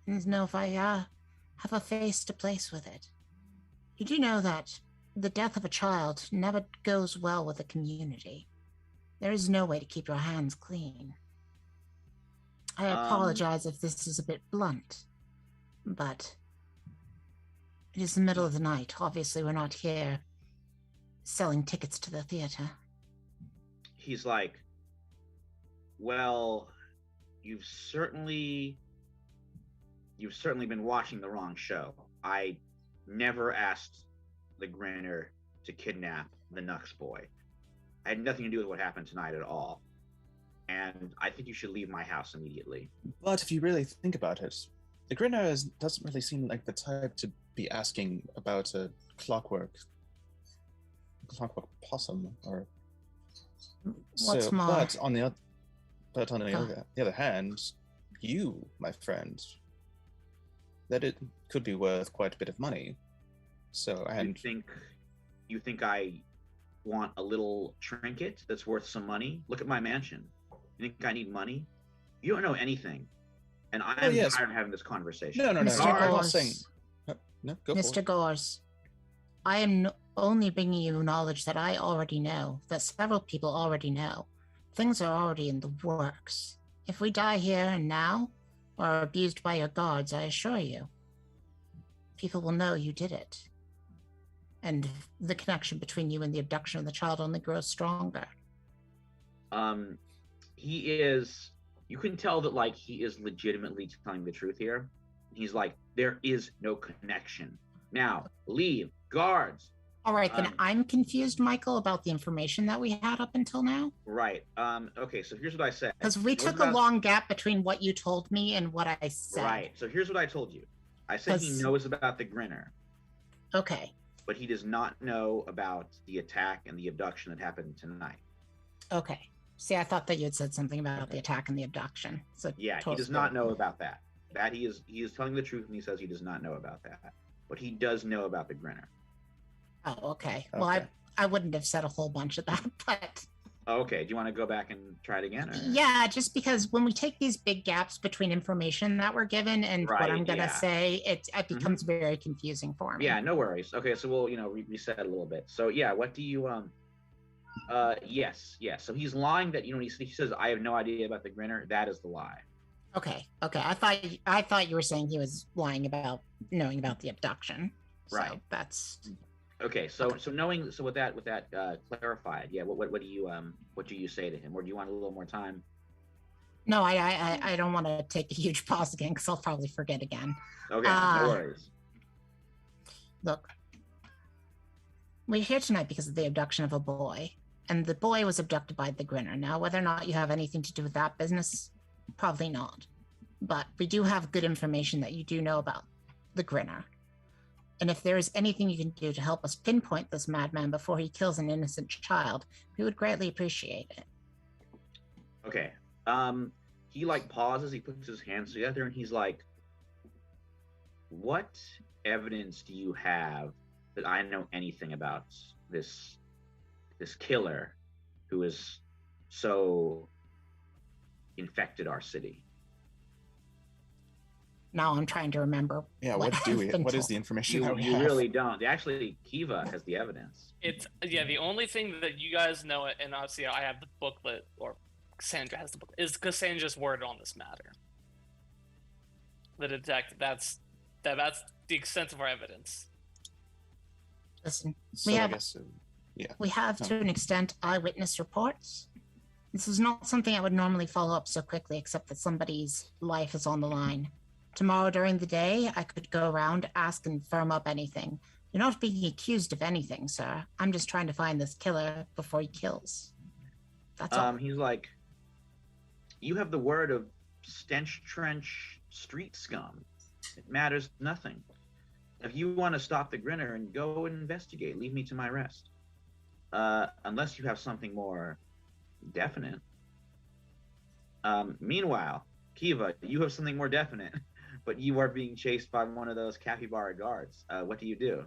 and know if I have a face to place with it. You do know that the death of a child never goes well with a community. There is no way to keep your hands clean. I apologize if this is a bit blunt, but it is the middle of the night. Obviously, we're not here selling tickets to the theater.
He's like, well, you've certainly been watching the wrong show. I never asked the Grinner to kidnap the Nux boy. I had nothing to do with what happened tonight at all. And I think you should leave my house immediately.
But if you really think about it, the Grinner doesn't really seem like the type to be asking about a clockwork possum or.
What's more?
But on the other hand, you, my friend, that it could be worth quite a bit of money. So, and
you think I want a little trinket that's worth some money? Look at my mansion. You think I need money? You don't know anything, and I'm tired of having this conversation.
No.
Mr.
I'm not
Gores.
saying. No, go for
Mr.
it.
Gores, I am only bringing you knowledge that I already know, that several people already know. Things are already in the works. If we die here and now, or are abused by your guards, I assure you, people will know you did it. And the connection between you and the abduction of the child only grows stronger.
You can tell that, like, he is legitimately telling the truth here. He's like, there is no connection. Now, leave, guards.
All right, then I'm confused, Michael, about the information that we had up until now.
Right. Okay, so here's what I said.
Because we took a long gap between what you told me and what I said.
Right, so here's what I told you. I said he knows about the Grinner.
Okay.
But he does not know about the attack and the abduction that happened tonight.
Okay. See, I thought that you had said something about the attack and the abduction. So
yeah, he does not know about that. That he is telling the truth when he says he does not know about that. But he does know about the Grinner.
Oh, okay. Well, I wouldn't have said a whole bunch of that, but...
Okay, do you want to go back and try it again? Or?
Yeah, just because when we take these big gaps between information that we're given and what I'm going to say, it becomes very confusing for me.
Yeah, no worries. Okay, so we'll, reset a little bit. So, yeah, what do you, yes. So he's lying that, he says, I have no idea about the Grinner. That is the lie.
Okay. I thought you were saying he was lying about knowing about the abduction.
Right.
So that's...
Okay, so with that clarified, yeah, what do you say to him, or do you want a little more time?
No, I don't want to take a huge pause again because I'll probably forget again.
Okay, no worries.
Look, we're here tonight because of the abduction of a boy, and the boy was abducted by the Grinner. Now, whether or not you have anything to do with that business, probably not. But we do have good information that you do know about the Grinner. And if there is anything you can do to help us pinpoint this madman before he kills an innocent child, we would greatly appreciate it.
Okay. He pauses, he puts his hands together, and he's like, what evidence do you have that I know anything about this killer who has so infected our city?
Now I'm trying to remember.
Yeah, what is the information that we
you
have?
really don't. Actually, Kiva has the evidence.
The only thing that you guys know, and obviously I have the booklet, or Cassandra has the book, is Cassandra's word on this matter. The detective. That's the extent of our evidence.
Listen,
So
we have to an extent eyewitness reports. This is not something I would normally follow up so quickly, except that somebody's life is on the line. Tomorrow during the day, I could go around, ask and firm up anything. You're not being accused of anything, sir. I'm just trying to find this killer before he kills. That's all.
He's like, you have the word of stench trench street scum. It matters nothing. If you want to stop the Grinner and go and investigate, leave me to my rest. Unless you have something more definite. Meanwhile, Kiva, you have something more definite, but you are being chased by one of those capybara guards. What do you do?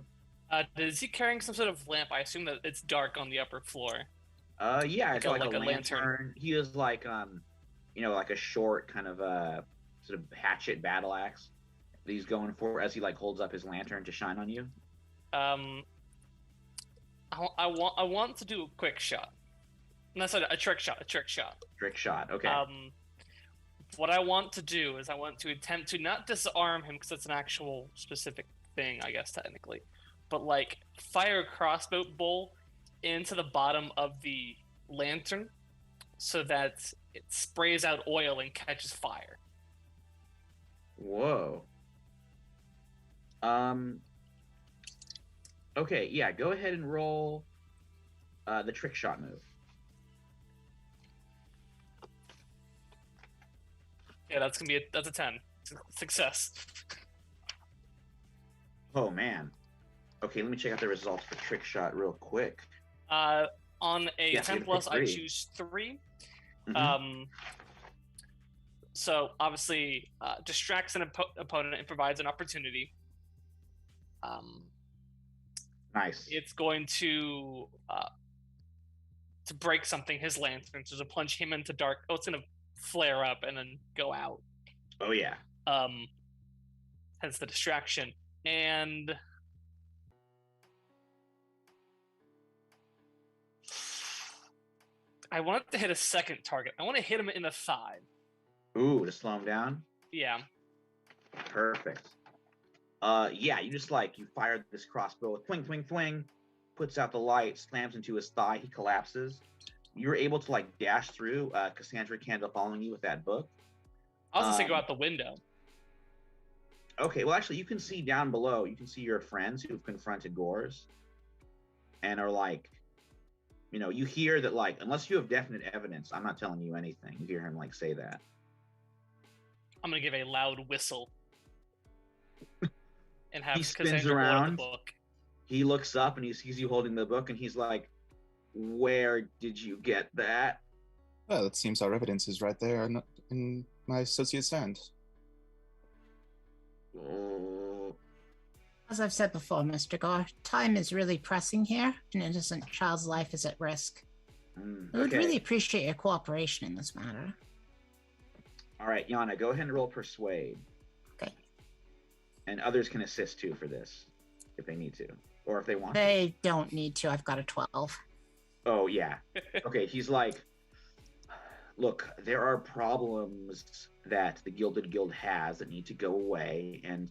Is he carrying some sort of lamp? I assume that it's dark on the upper floor.
Yeah, it's like a
lantern.
lantern. He is like, like a short kind of sort of hatchet battle axe that he's going for as he like holds up his lantern to shine on you.
I want to do a quick shot. No, sorry, a trick shot.
Trick shot. Okay.
What I want to do is I want to attempt to not disarm him because that's an actual specific thing, I guess technically, but like fire a crossbow bolt into the bottom of the lantern so that it sprays out oil and catches fire.
Whoa. Okay, yeah, go ahead and roll the trick shot move.
Yeah, that's a 10. Success.
Oh man. Okay, let me check out the results for trick shot real quick.
On a 10 plus, I
3.
choose 3.
Mhm.
So obviously, distracts an opponent and provides an opportunity.
Nice.
It's going to break something, his lantern, so to plunge him into dark. Oh, it's going to flare up and then go out.
Oh yeah.
Hence the distraction. And I want to hit a second target. I want to hit him in the thigh.
Ooh, to slow him down?
Yeah.
Perfect. Yeah, you just you fire this crossbow, twing, twing, twing, puts out the light, slams into his thigh, he collapses. You're able to dash through, Cassandra Candle following you with that book.
I was going to go out the window.
Okay, well actually you can see down below, you can see your friends who've confronted Gores and are you hear that unless you have definite evidence, I'm not telling you anything. You hear him say that.
I'm going to give a loud whistle. And have
He spins
Cassandra
around.
blow up the book.
He looks up and he sees you holding the book and he's like, "Where did you get that?"
Well, it seems our evidence is right there in my associate's hand.
Oh.
As I've said before, Mr. Gore, time is really pressing here. An innocent child's life is at risk. I would really appreciate your cooperation in this matter.
All right, Yana, go ahead and roll Persuade.
Okay.
And others can assist too for this, if they need to, or if they want.
They don't need to. I've got a 12.
Oh yeah. Okay, he's like, look, there are problems that the Gilded Guild has that need to go away, and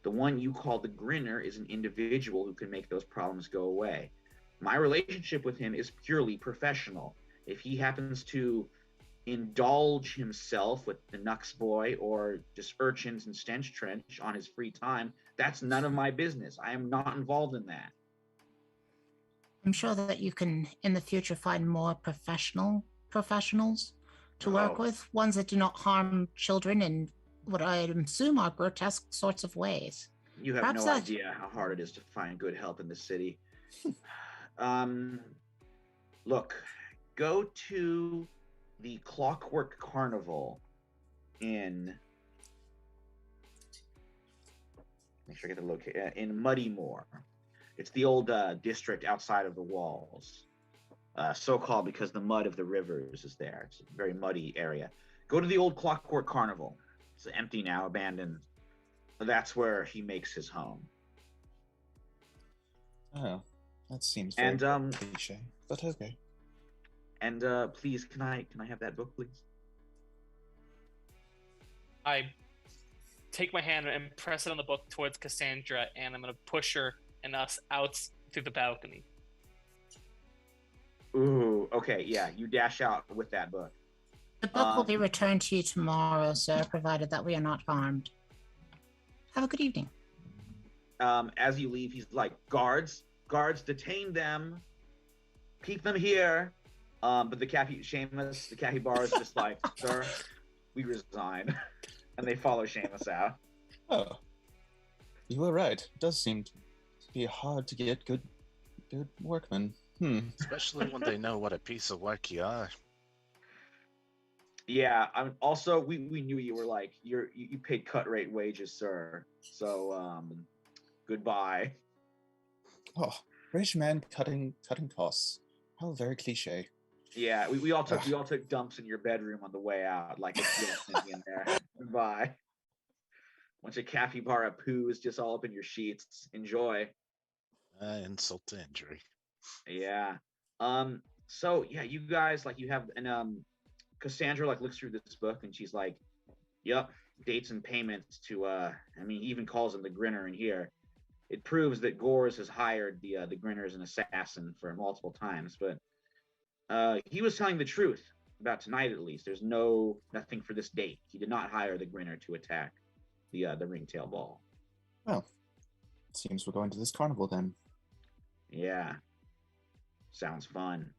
the one you call the Grinner is an individual who can make those problems go away. My relationship with him is purely professional. If he happens to indulge himself with the Nux Boy or just urchins and Stench Trench on his free time, that's none of my business. I am not involved in that.
I'm sure that you can, in the future, find more professionals to work with, ones that do not harm children in what I assume are grotesque sorts of ways.
You have
Perhaps
no idea how hard it is to find good help in this city. Look, go to the Clockwork Carnival in, make sure I get the location, in Muddymore. It's the old district outside of the walls. So called because the mud of the rivers is there. It's a very muddy area. Go to the old Clockwork Carnival. It's empty now, abandoned. That's where he makes his home.
Oh, that seems very cliche, but okay.
And please, can I have that book, please?
I take my hand and press it on the book towards Cassandra, and I'm going to push her and us out through the balcony.
Ooh, okay, yeah, you dash out with that book.
The book will be returned to you tomorrow, sir, provided that we are not harmed. Have a good evening.
As you leave, he's like, guards, detain them. Keep them here. But the capybara is just like, sir, We resign. And they follow Seamus out.
Oh, you were right. It does seem to be hard to get good workmen.
Especially when they know what a piece of work you are.
Yeah, also we knew you were like you paid cut rate wages, sir. So goodbye.
Oh, rich man cutting costs. How very cliche.
Yeah, we all took dumps in your bedroom on the way out. Like it's just in there. Goodbye. Bunch of capybara poos just all up in your sheets. Enjoy.
Insult to injury.
Yeah. So yeah, you guys like you have Cassandra like looks through this book and she's like, "Yep, dates and payments to I mean, he even calls him the Grinner in here. It proves that Gores has hired the Grinner as an assassin for multiple times, but he was telling the truth about tonight at least. There's nothing for this date. He did not hire the Grinner to attack the ringtail ball.
Well, it seems we're going to this carnival then.
Yeah. Sounds fun.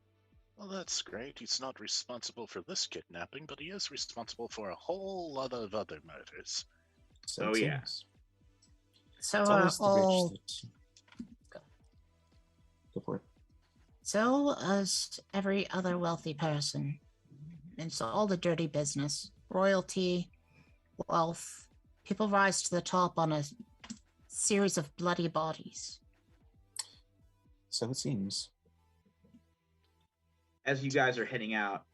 Well, that's great. He's not responsible for this kidnapping, but he is responsible for a whole lot of other murders.
So
Oh,
it
yeah.
seems.
So
It's
are
always the
all.
rich that... Go for it.
So as every other wealthy person. It's all the dirty business. Royalty, wealth. People rise to the top on a series of bloody bodies.
So it seems.
As you guys are heading out,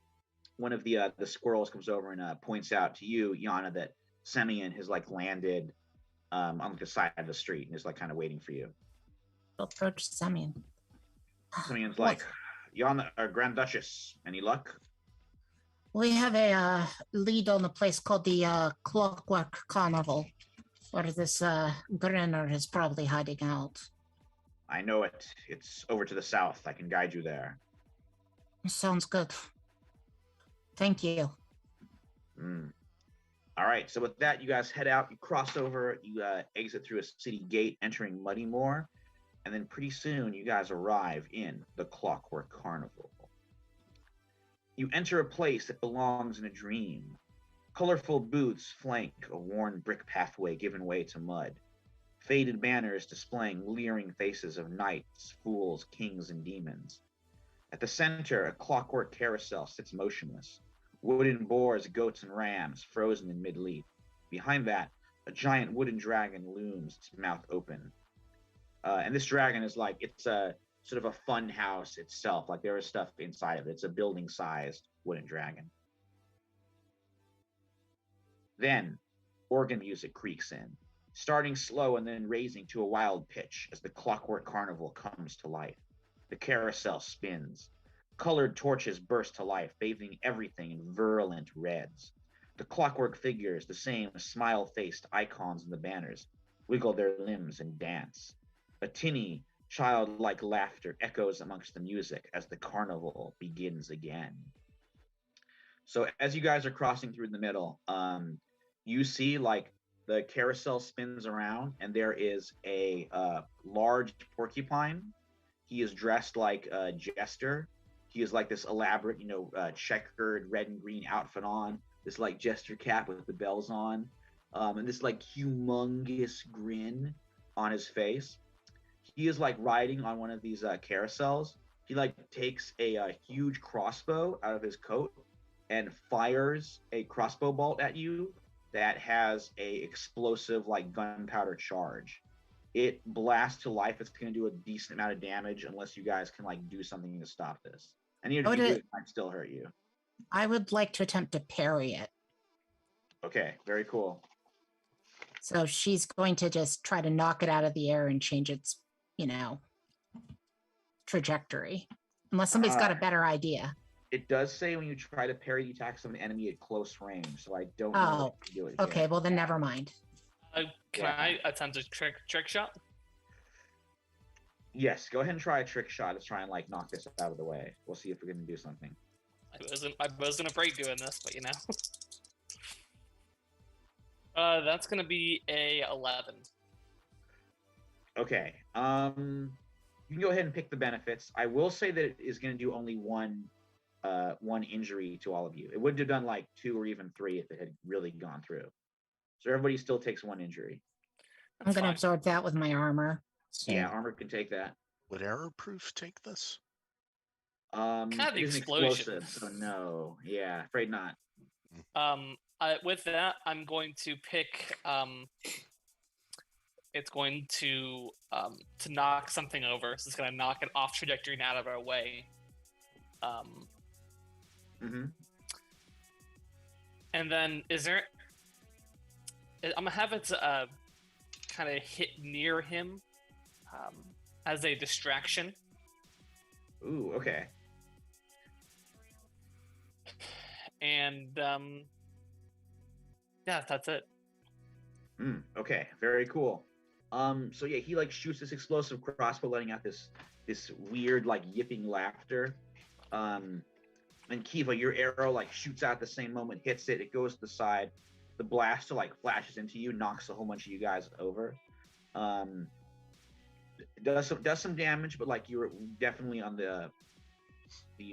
one of the squirrels comes over and points out to you, Yana, that Semyon has like landed on the side of the street and is like kind of waiting for you.
Approach Semyon.
Semyon's like, Yana, Grand Duchess, any luck?
We have a lead on a place called the Clockwork Carnival, where this Grinner is probably hiding out.
I know it. It's over to the south. I can guide you there.
Sounds good. Thank you.
All right. So with that, you guys head out. You cross over. You exit through a city gate, entering Muddymoor, and then pretty soon you guys arrive in the Clockwork Carnival. You enter a place that belongs in a dream. Colorful booths flank a worn brick pathway given way to mud. Faded banners displaying leering faces of knights, fools, kings, and demons. At the center, a clockwork carousel sits motionless. Wooden boars, goats, and rams frozen in mid-leap. Behind that, a giant wooden dragon looms, its mouth open. And this dragon is like, it's a sort of a fun house itself. Like there is stuff inside of it. It's a building-sized wooden dragon. Then, organ music creaks in, starting slow and then raising to a wild pitch as the Clockwork Carnival comes to life. The carousel spins. Colored torches burst to life, bathing everything in virulent reds. The clockwork figures, the same smile-faced icons in the banners, wiggle their limbs and dance. A tinny, childlike laughter echoes amongst the music as the carnival begins again. So as you guys are crossing through the middle, you see like the carousel spins around and there is a large porcupine. He is dressed like a jester. He is like this elaborate, checkered red and green outfit on, this like jester cap with the bells on, and this like humongous grin on his face. He is like riding on one of these carousels. He like takes a huge crossbow out of his coat and fires a crossbow bolt at you that has a explosive like gunpowder charge. It blasts to life. It's going to do a decent amount of damage unless you guys can like do something to stop this. And even if you do, it might still hurt you.
I would like to attempt to parry it.
Okay, very cool.
So she's going to just try to knock it out of the air and change its, trajectory. Unless somebody's got a better idea.
It does say when you try to parry the attacks of an enemy at close range, so I don't know if you do it
okay,
here.
well then never mind.
Can I attempt a trick shot?
Yes, go ahead and try a trick shot. Let's try and like knock this out of the way. We'll see if we can do something.
I was gonna break doing this, but that's gonna be a 11.
Okay. You can go ahead and pick the benefits. I will say that it is going to do only one one injury to all of you. It would have done like 2 or even 3 if it had really gone through. So everybody still takes 1 injury.
I'm going to absorb that with my armor.
Yeah, armor can take that.
Would arrowproof take this?
Kind of
It is an
explosion.
explosive, so no. Yeah, afraid not.
With that, I'm going to pick. It's going to knock something over. So it's going to knock it off trajectory and out of our way. And then is there? I'm gonna have it kind of hit near him as a distraction.
Ooh, okay.
And yeah, that's it.
Okay, very cool. So yeah, he like shoots this explosive crossbow, letting out this weird like yipping laughter. And Kiva, your arrow like shoots out the same moment, hits it, it goes to the side. The blaster like flashes into you, knocks a whole bunch of you guys over. Does some damage, but like you're definitely on the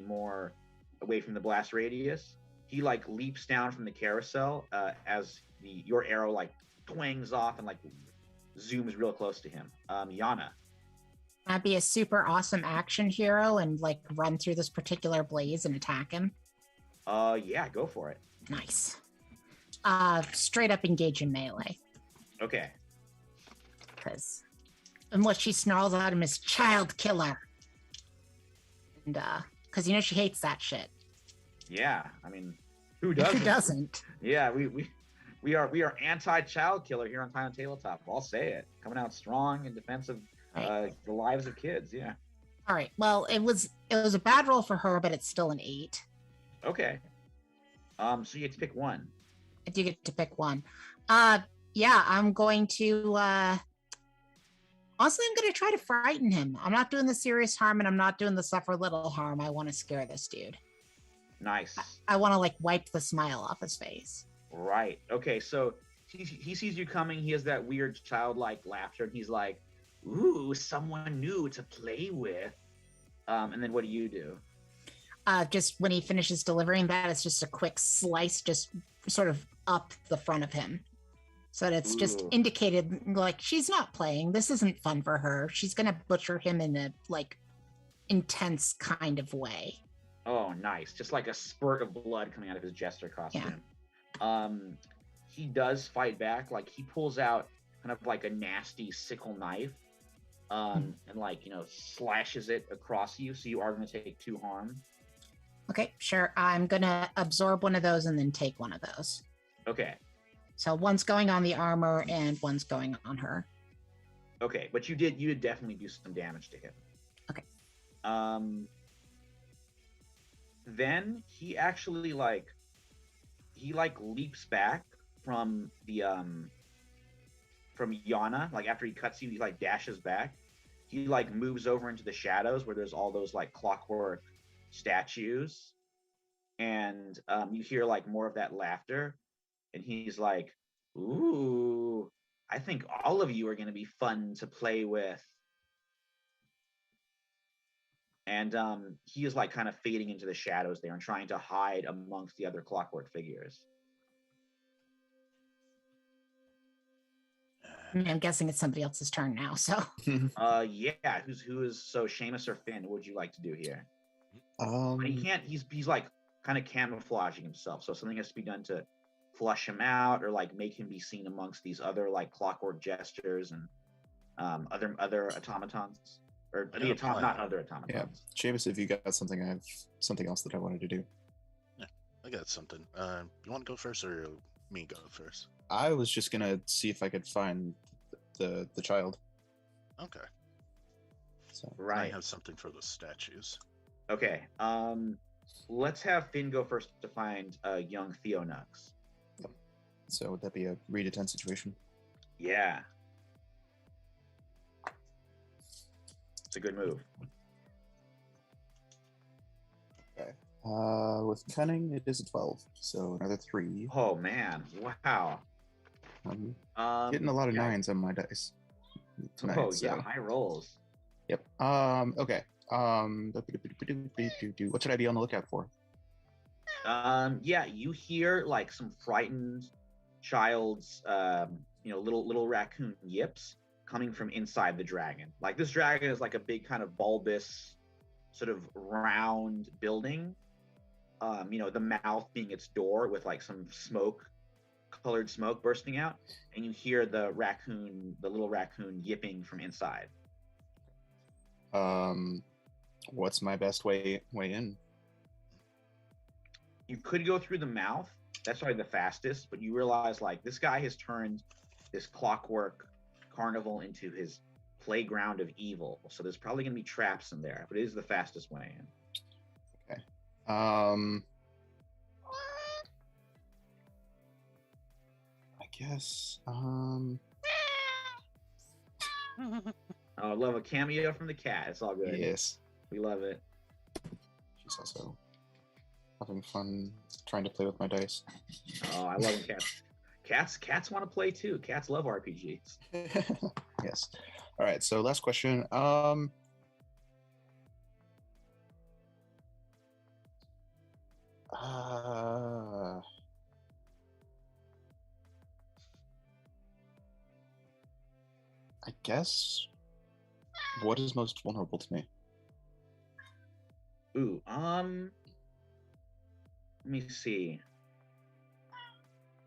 more away from the blast radius. He like leaps down from the carousel as your arrow like twangs off and like zooms real close to him. Yana.
I'd be a super awesome action hero and like run through this particular blaze and attack him.
Yeah, go for it.
Nice. Straight up engage in melee.
Okay.
And what she snarls at him is child killer. And because you know she hates that shit.
Yeah, I mean, who doesn't?
Who doesn't?
Yeah, we are anti-child killer here on Time and Tabletop. I'll say it. Coming out strong in defense of the lives of kids. Yeah.
All right. Well, it was a bad roll for her, but it's still an 8.
Okay. So you get to pick one.
I do get to pick one. Yeah, I'm going to honestly, I'm going to try to frighten him. I'm not doing the serious harm and I'm not doing the suffer little harm. I want to scare this dude.
Nice.
I want to like wipe the smile off his face.
Right. Okay. So he sees you coming. He has that weird childlike laughter, and he's like, "Ooh, someone new to play with." And then what do you do?
Just when he finishes delivering that, it's just a quick slice, just sort of up the front of him, so that it's just indicated like she's not playing. This isn't fun for her. She's gonna butcher him in a like intense kind of way.
Oh, nice. Just like a spurt of blood coming out of his jester costume. Yeah. He does fight back. Like he pulls out kind of like a nasty sickle knife and like, slashes it across you. So you are going to take 2 harm.
Okay, sure. I'm going to absorb one of those and then take one of those.
Okay.
So one's going on the armor and one's going on her.
Okay, but you did definitely do some damage to him.
Okay.
Then he actually leaps back from the from Yana. Like after he cuts you, he like dashes back. He like moves over into the shadows where there's all those like clockwork statues, and you hear like more of that laughter, and he's like, "Ooh, I think all of you are going to be fun to play with." And he is like kind of fading into the shadows there and trying to hide amongst the other clockwork figures.
I'm guessing it's somebody else's turn now. So
yeah, who is so Seamus or Finn? What would you like to do here? But he can't. He's like kind of camouflaging himself. So something has to be done to flush him out or like make him be seen amongst these other like clockwork gestures and other automatons. Or not other automatons.
Yeah, Seamus, if you got something, I have something else that I wanted to do.
Yeah, I got something. You want to go first or me go first?
I was just gonna see if I could find the child.
Okay.
So
right.
I have something for the statues.
Okay. Let's have Finn go first to find young Theonux.
So would that be a read a 10 situation?
Yeah. It's a good move.
Okay. With cunning, it is a 12, so another 3.
Oh man! Wow.
Getting a lot of 9s on my dice tonight.
Oh yeah, high rolls.
Yep. Okay. What should I be on the lookout for?
Yeah, you hear like some frightened child's, little raccoon yips coming from inside the dragon. Like this dragon is like a big kind of bulbous, sort of round building. The mouth being its door with like some colored smoke bursting out, and you hear the little raccoon yipping from inside.
What's my best way in?
You could go through the mouth. That's probably the fastest, but you realize like this guy has turned this Clockwork Carnival into his playground of evil. So there's probably going to be traps in there, but it is the fastest way in.
Okay. I guess.
Oh, I love a cameo from the cat. It's all good.
Yes.
We love it.
She's also having fun trying to play with my dice.
Oh, I love cats. Cats want to play too. Cats love RPGs.
Yes. All right. So last question. I guess. What is most vulnerable to me?
Ooh, let me see.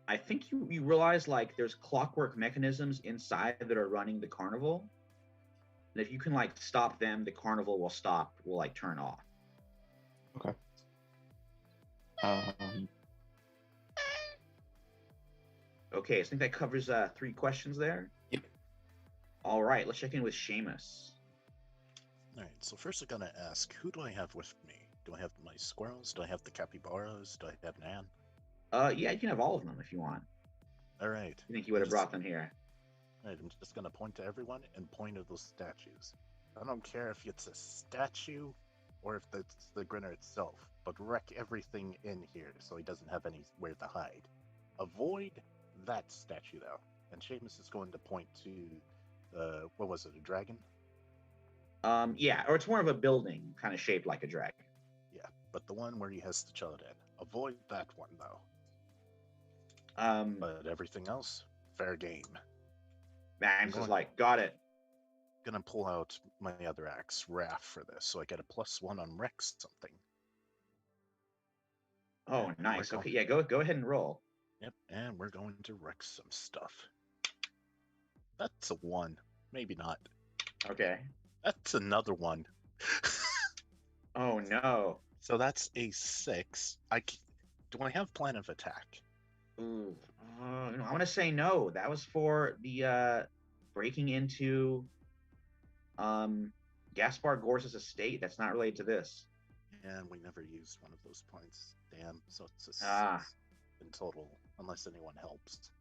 I think you realize like there's clockwork mechanisms inside that are running the carnival. And if you can like stop them, the carnival will like turn off.
Okay.
Okay, so I think that covers 3 questions there.
Yep.
All right, let's check in with Seamus.
All right, so first I'm gonna ask, who do I have with me? Do I have my squirrels? Do I have the capybaras? Do I have Nan?
Yeah, you can have all of them if you want.
All right.
You think you would have brought them here?
All right, I'm just gonna point to everyone and point at those statues. I don't care if it's a statue or if it's the Grinner itself, but wreck everything in here so he doesn't have anywhere to hide. Avoid that statue though. And Seamus is going to point to what was it, a dragon?
Yeah, or it's more of a building kind of shaped like a dragon.
Yeah, but the one where he has the child in. Avoid that one though. But everything else, fair game.
Max is like, got it.
Gonna pull out my other axe, Wrath, for this, so I get a +1 on wreck something.
Oh, nice. Okay, yeah, go ahead and roll.
Yep, and we're going to wreck some stuff. That's a 1. Maybe not.
Okay.
That's another 1.
Oh no.
So that's a 6. Do I have plan of attack?
Ooh, I want to say no. That was for the breaking into Gaspar Gorse's estate. That's not related to this.
And we never used one of those points. Damn. So it's a 6 in total, unless anyone helps.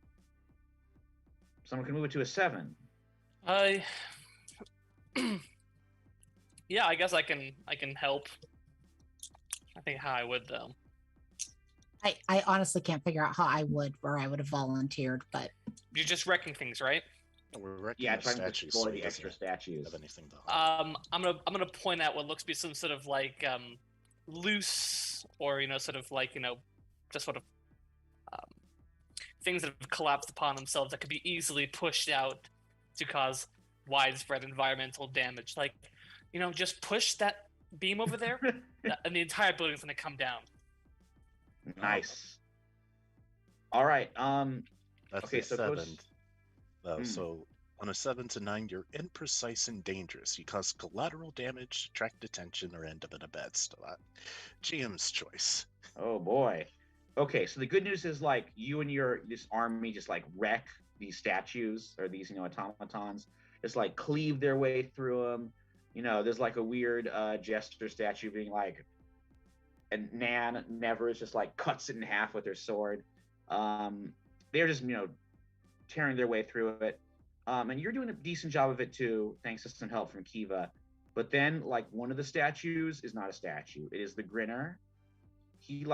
Someone can move it to a 7.
Yeah, I guess I can help. I think how I would though.
I honestly can't figure out how I would, where I would have volunteered, but
You're just wrecking things, right?
We're wrecking
Yeah,
the
trying to
statues,
destroy
so he
the
doesn't
extra statues.
have anything to hide.
I'm gonna point out what looks to be some sort of like loose or sort of like just sort of things that have collapsed upon themselves that could be easily pushed out to cause widespread environmental damage. Like, just push that beam over there, and the entire building's gonna come down.
Nice. All right.
That's
okay,
a
so
7. So on a 7 to 9, you're imprecise and dangerous. You cause collateral damage, attract attention, or end up in a bad spot. GM's choice.
Oh boy. Okay, so the good news is like you and this army just like wreck these statues or these automatons, just like cleave their way through them. There's like a weird jester statue being like, and Nan never is just like cuts it in half with her sword. They're just tearing their way through it, and you're doing a decent job of it too, thanks to some help from Kiva. But then like one of the statues is not a statue; it is the Grinner. He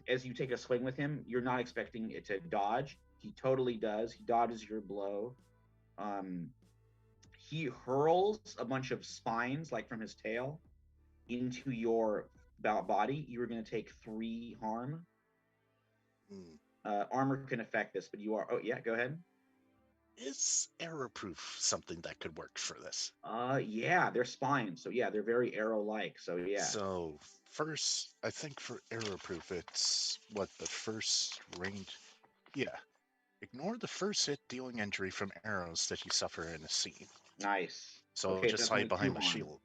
as you take a swing with him, you're not expecting it to dodge. He totally does. He dodges your blow. He hurls a bunch of spines like from his tail into your body, you are going to take 3 harm. Armor can affect this, but you are. Oh yeah, go ahead.
Is arrow-proof something that could work for this?
Yeah, they're spines, so yeah, they're very arrow-like. So yeah.
So first, I think for arrow-proof, it's what the first range. Yeah. Ignore the first hit dealing injury from arrows that you suffer in a scene.
Nice.
So
Okay,
just
that's
hide
only 2
behind my
harm.
shield.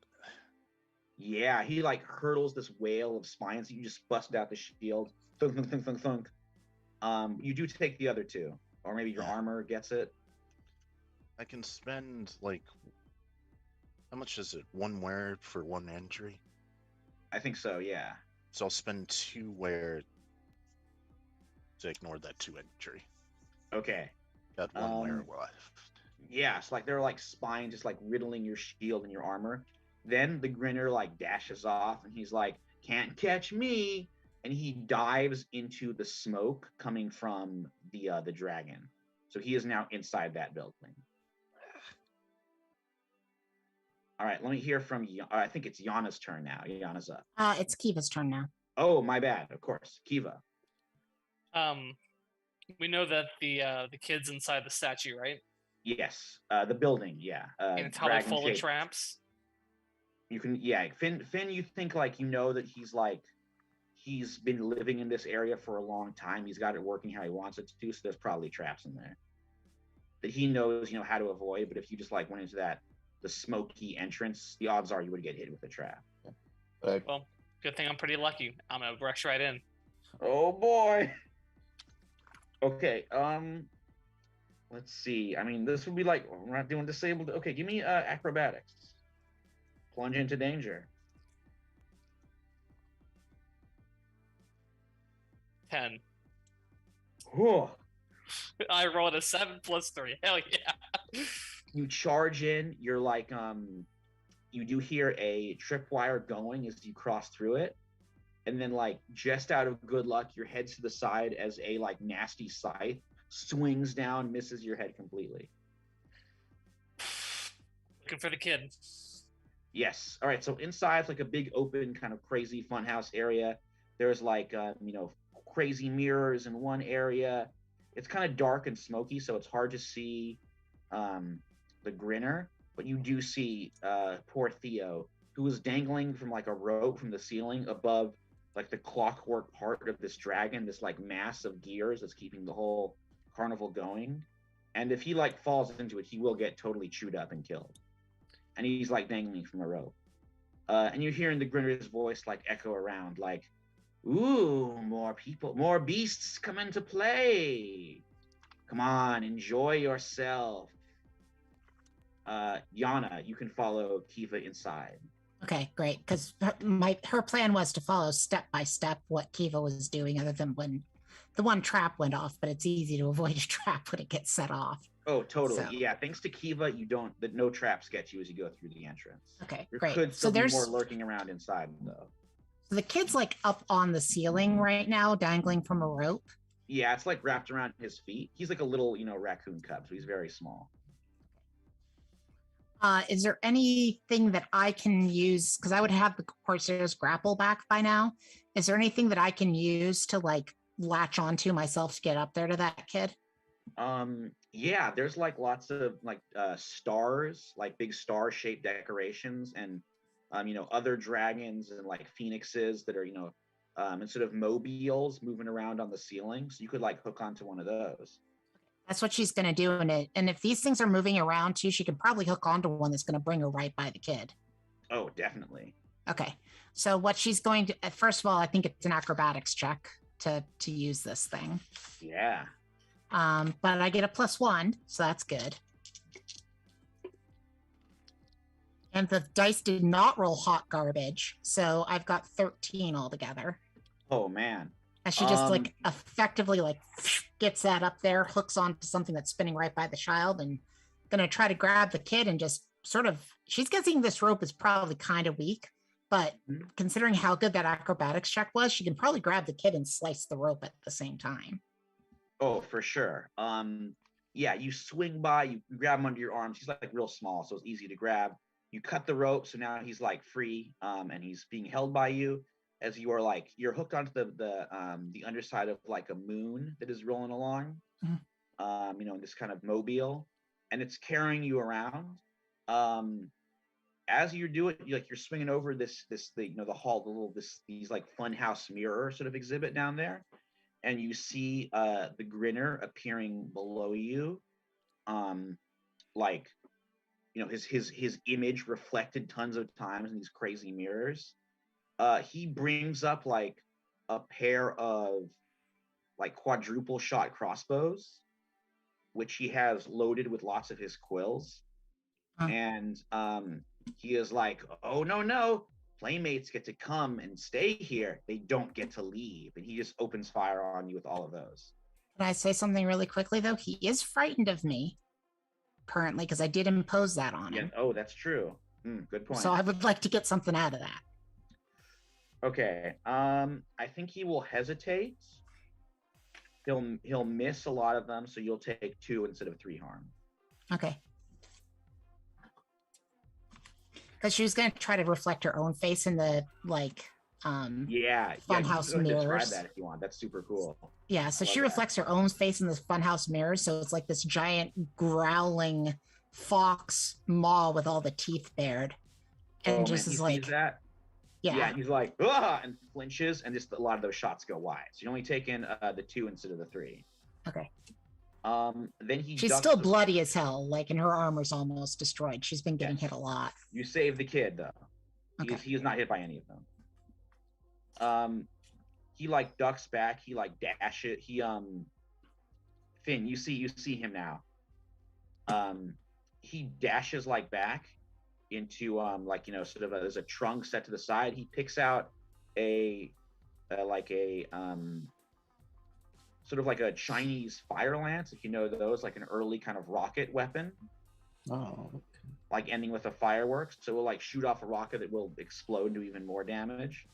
Yeah, he like hurdles this whale of spines. You just bust out the shield. Thunk, thunk, thunk, thunk, thunk. You do take the other 2, or maybe your armor gets it.
I can spend like, how much is it? 1 wear for 1 injury?
I think so. Yeah.
So I'll spend 2 wear to ignore that 2 injury.
Okay.
Got 1 wear left.
Yeah, it's like they're like spines just like riddling your shield and your armor. Then the Grinner like dashes off and he's like, "Can't catch me!" And he dives into the smoke coming from the dragon. So he is now inside that building. All right, let me hear from. I think it's Yana's turn now. Yana's up.
It's Kiva's turn now.
Oh, my bad. Of course, Kiva.
We know that the kid's inside the statue, right?
Yes, the building. Yeah,
And it's probably full of traps.
You can, yeah. Finn, you think like you know that he's been living in this area for a long time. He's got it working how he wants it to. So there's probably traps in there that he knows, how to avoid. But if you just like went into the smoky entrance, the odds are you would get hit with a trap.
Well, good thing I'm pretty lucky. I'm gonna rush right in.
Oh boy. Okay. Let's see. I mean, this would be like we're not doing disabled. Okay, give me acrobatics. Plunge into danger.
10.
Whew.
I rolled a 7 plus 3. Hell yeah.
You charge in. You're like, you do hear a tripwire going as you cross through it. And then like just out of good luck, your head's to the side as a like nasty scythe swings down, misses your head completely.
Looking for the kid.
Yes. All right. So inside's like a big open kind of crazy funhouse area. There's like, crazy mirrors in one area. It's kind of dark and smoky, so it's hard to see the Grinner. But you do see poor Theo, who is dangling from like a rope from the ceiling above like the clockwork part of this dragon, this like mass of gears that's keeping the whole carnival going. And if he like falls into it, he will get totally chewed up and killed. And he's like dangling from a rope. And you're hearing the Grinner's voice like echo around, like, "Ooh, more people, more beasts come into play. Come on, enjoy yourself." Yana, you can follow Kiva inside.
Okay, great. Because her plan was to follow step by step what Kiva was doing, other than when the one trap went off. But it's easy to avoid a trap when it gets set off.
Oh, totally.
So.
Yeah, thanks to Kiva, no traps get you as you go through the entrance.
Okay,
There
great.
could still
So
be
there's
more lurking around inside, though.
So the kid's like up on the ceiling right now, dangling from a rope.
Yeah, it's like wrapped around his feet. He's like a little, raccoon cub, so he's very small.
Is there anything that I can use? Because I would have the Corsair's grapple back by now. Is there anything that I can use to like latch onto myself to get up there to that kid?
Yeah, there's like lots of like stars, like big star-shaped decorations, and other dragons and like phoenixes that are instead of mobiles moving around on the ceiling. So you could like hook onto one of those.
That's what she's going to do in it. And if these things are moving around too, she can probably hook onto one that's going to bring her right by the kid.
Oh, definitely.
Okay. So what she's going to, first of all, I think it's an acrobatics check to use this thing.
Yeah.
But I get a +1, so that's good. And the dice did not roll hot garbage, so I've got 13 altogether.
Oh man.
And she just like effectively like gets that up there, hooks onto something that's spinning right by the child, and gonna try to grab the kid and just sort of, she's guessing this rope is probably kind of weak, but considering how good that acrobatics check was, she can probably grab the kid and slice the rope at the same time.
Oh, for sure. Yeah, you swing by, you grab him under your arm. She's like real small, so it's easy to grab. you cut the rope, so now he's like free, and he's being held by you as you are like you're hooked onto the underside of like a moon that is rolling along, in this kind of mobile, and it's carrying you around. As you do it, you're swinging over the hall, these like funhouse mirror sort of exhibit down there, and you see the Grinner appearing below you, like his image reflected tons of times in these crazy mirrors. He brings up like a pair of like quadruple shot crossbows, which he has loaded with lots of his quills. And he is like, oh no, playmates get to come and stay here, they don't get to leave. And he just opens fire on you with all of those.
Can I say something really quickly though? He is frightened of me currently because I did impose that on him.
Oh, that's true. Good point.
So I would like to get something out of that.
Okay. I think he will hesitate. He'll miss a lot of them, so you'll take 2 instead of 3 harm.
Okay. Because she was going to try to reflect her own face in the funhouse mirrors.
Describe that if you want. That's super cool.
Yeah, so she reflects her own face in the funhouse mirrors, so it's like this giant growling fox maw with all the teeth bared, and just is like
that. Yeah, he's like and flinches, and just a lot of those shots go wide. So you're only taking the 2 instead of the 3.
Okay.
Then
she's still bloody as hell, like, and her armor's almost destroyed. She's been getting hit a lot.
You saved the kid though. Okay. He is not hit by any of them. He like ducks back. He like dashes. Finn, you see him now. He dashes like back into sort of there's a trunk set to the side. He picks out a sort of like a Chinese fire lance, if you know those, like an early kind of rocket weapon.
Oh. Okay.
Like ending with a fireworks, so it will like shoot off a rocket that will explode and do even more damage.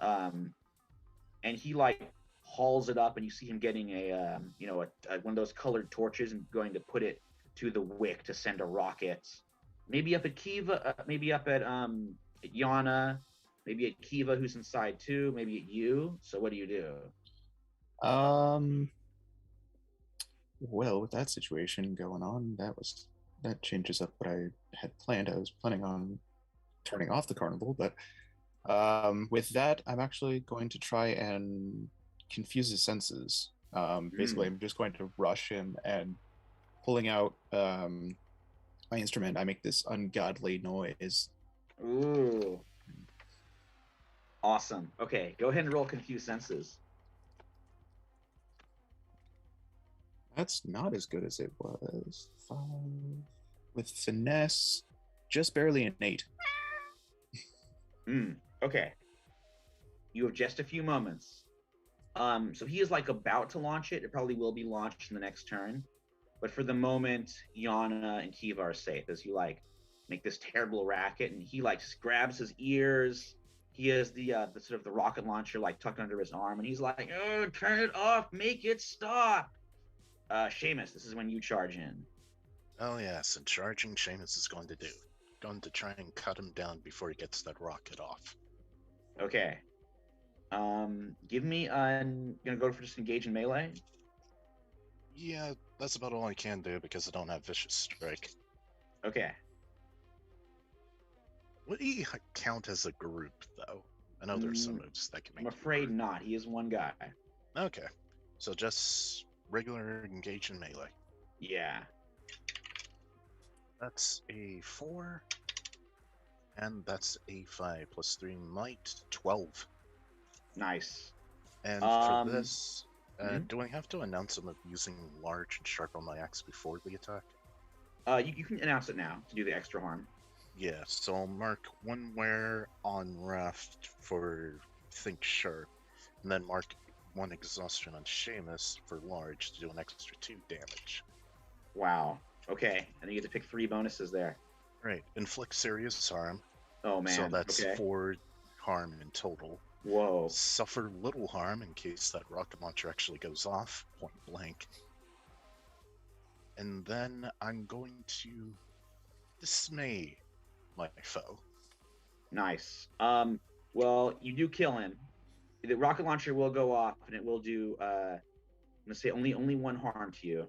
And he like hauls it up, and you see him getting a one of those colored torches and going to put it to the wick to send a rocket, maybe up at Kiva, maybe up at Yana, maybe at Kiva, who's inside too, maybe at you. So what do you do?
Well, with that situation going on, that changes up what I had planned. I was planning on turning off the carnival, but with that, I'm actually going to try and confuse his senses. Basically, I'm just going to rush him, and pulling out my instrument, I make this ungodly noise.
Ooh. Awesome. Okay, go ahead and roll confuse senses.
That's not as good as it was. 5 with finesse, just barely an 8.
Okay. You have just a few moments. So he is like about to launch it. It probably will be launched in the next turn. But for the moment, Yana and Kiva are safe as you like make this terrible racket, and he like just grabs his ears. He has the sort of the rocket launcher like tucked under his arm, and he's like, "Oh, turn it off, make it stop." Seamus, this is when you charge in.
Oh yes, and charging Seamus is going to do. Going to try and cut him down before he gets that rocket off.
Okay. Give me gonna go for just engage in melee.
Yeah, that's about all I can do because I don't have vicious strike.
Okay.
Would he count as a group though? I know there's some moves that can make.
I'm afraid not. He is one guy.
Okay, so just regular engage in melee.
Yeah.
That's a 4, and that's a 5 plus 3 might, 12.
Nice.
And for this, do I have to announce I'm using large and sharp on my axe before the attack?
You can announce it now to do the extra harm.
Yeah, so I'll mark 1 wear on raft for think sharp, and then mark 1 exhaustion on Seamus for large to do an extra 2 damage.
Wow. Okay, and you get to pick 3 bonuses there.
Right. Inflict serious harm.
Oh man.
So that's
okay.
4 harm in total.
Whoa.
Suffer little harm in case that rocket launcher actually goes off, point blank. And then I'm going to dismay my foe.
Nice. Well, you do kill him. The rocket launcher will go off, and it will do. I'm gonna say only one harm to you.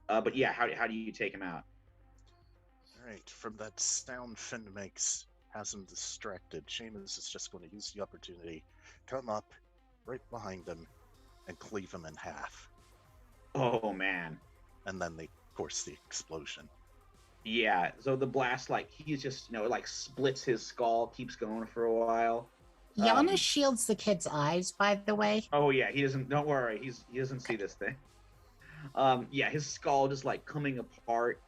But yeah, how do you take him out?
Alright, from that sound Finn makes, has him distracted. Seamus is just going to use the opportunity, come up right behind him, and cleave him in half.
Oh man.
And then, of course, the explosion.
Yeah. So the blast, like he's just like splits his skull, keeps going for a while.
Yana shields the kid's eyes, by the way.
Oh yeah, he doesn't. Don't worry, he doesn't see this thing. Yeah, his skull just like coming apart,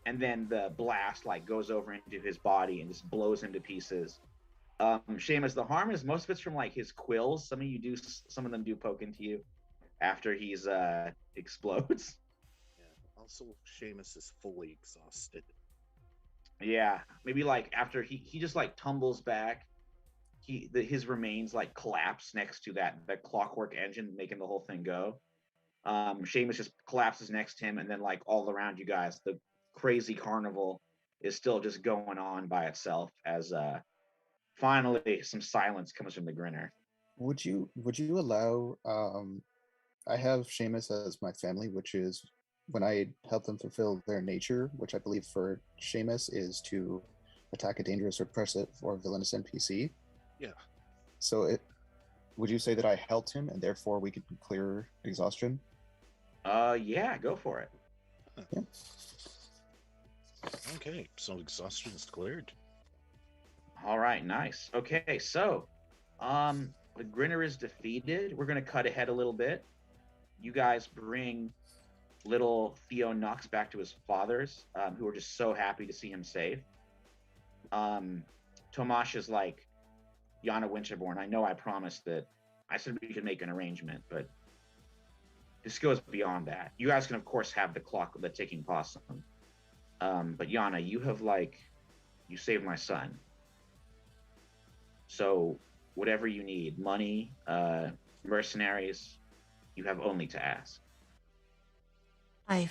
and then the blast like goes over into his body and just blows him to pieces. Seamus, the harm is most of it's from like his quills. Some of them do poke into you after he's explodes.
Yeah. Also, Seamus is fully exhausted.
Yeah, maybe like after he just like tumbles back. His remains like collapse next to that clockwork engine making the whole thing go. Seamus just collapses next to him, and then like all around you guys, the crazy carnival is still just going on by itself as finally some silence comes from the Grinner.
Would you allow I have Seamus as my family, which is when I help them fulfill their nature, which I believe for Seamus is to attack a dangerous, oppressive, or villainous NPC.
Yeah.
So would you say that I helped him and therefore we could clear exhaustion?
Yeah, go for it.
Yeah.
Okay, so exhaustion is cleared.
All right, nice. Okay, so the Grinner is defeated. We're gonna cut ahead a little bit. You guys bring little Theo Nux back to his father's, who are just so happy to see him safe. Tomash is like, Yana Winterborn, I know I promised that I said we could make an arrangement, but this goes beyond that. You guys can, of course, have the ticking possum. But Yana, you saved my son. So whatever you need, money, mercenaries, you have only to ask.
I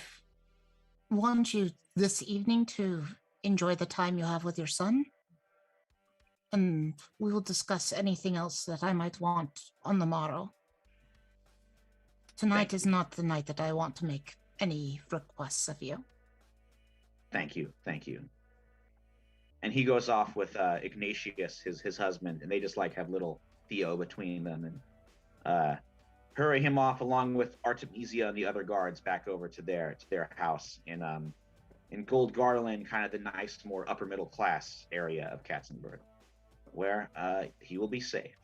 want you this evening to enjoy the time you have with your son. And we will discuss anything else that I might want on the morrow. Tonight is not the night that I want to make any requests of you.
Thank you. And he goes off with Ignatius, his husband, and they just like have little Theo between them and hurry him off along with Artemisia and the other guards back over to their house in Gold Garland, kind of the nice, more upper middle class area of Katzenberg, where he will be safe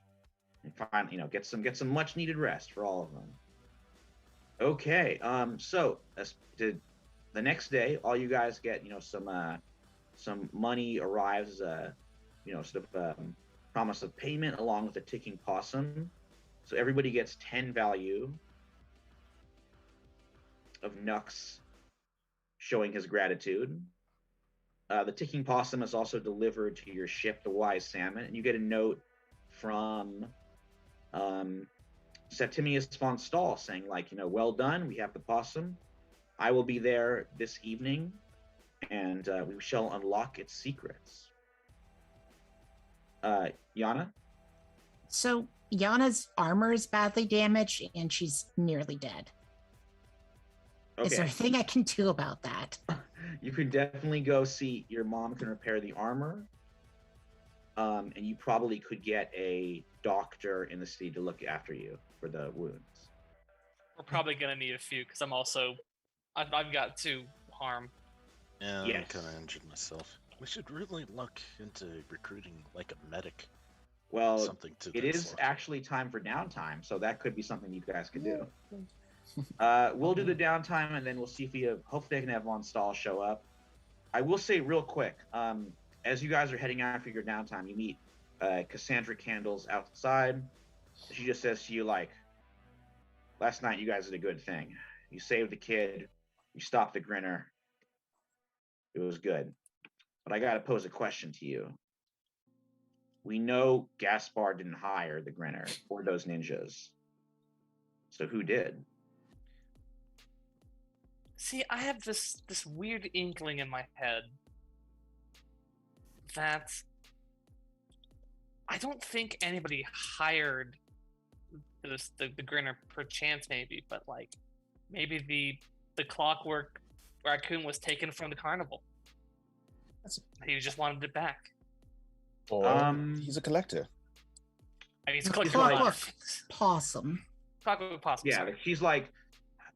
and find, get some much needed rest for all of them. Okay, so the next day, all you guys get, some money arrives, sort of promise of payment along with a ticking possum. So everybody gets 10 value of Nux showing his gratitude. The ticking possum is also delivered to your ship, the Wise Salmon, and you get a note from Septimius von Stahl saying, well done, we have the possum. I will be there this evening, and we shall unlock its secrets. Yana?
So Yana's armor is badly damaged, and she's nearly dead. Okay. Is there a thing I can do about that?
You can definitely go see your mom can repair the armor. And you probably could get a doctor in the city to look after you for the wounds.
We're probably gonna need a few because I've got 2 harm.
Yeah,
yes.
I'm kind of injured myself. We should really look into recruiting like a medic.
Well,
something to
it is actually time for downtime, so that could be something you guys could do. We'll do the downtime, and then we'll see if hopefully I can have Von Stahl show up. I will say real quick, as you guys are heading out for your downtime, you meet Cassandra Candles outside. She just says to you, last night you guys did a good thing. You saved the kid. You stopped the Grinner. It was good. But I got to pose a question to you. We know Gaspar didn't hire the Grinner or those ninjas. So who did?
See, I have this weird inkling in my head that I don't think anybody hired the Grinner, perchance maybe, but like maybe the Clockwork Raccoon was taken from the carnival. He just wanted it back.
Or he's a collector.
I mean, he's
The
collecting a lot of
Clockwork
things.
Possum.
Clockwork Possum.
Yeah,
sorry.
but she's like,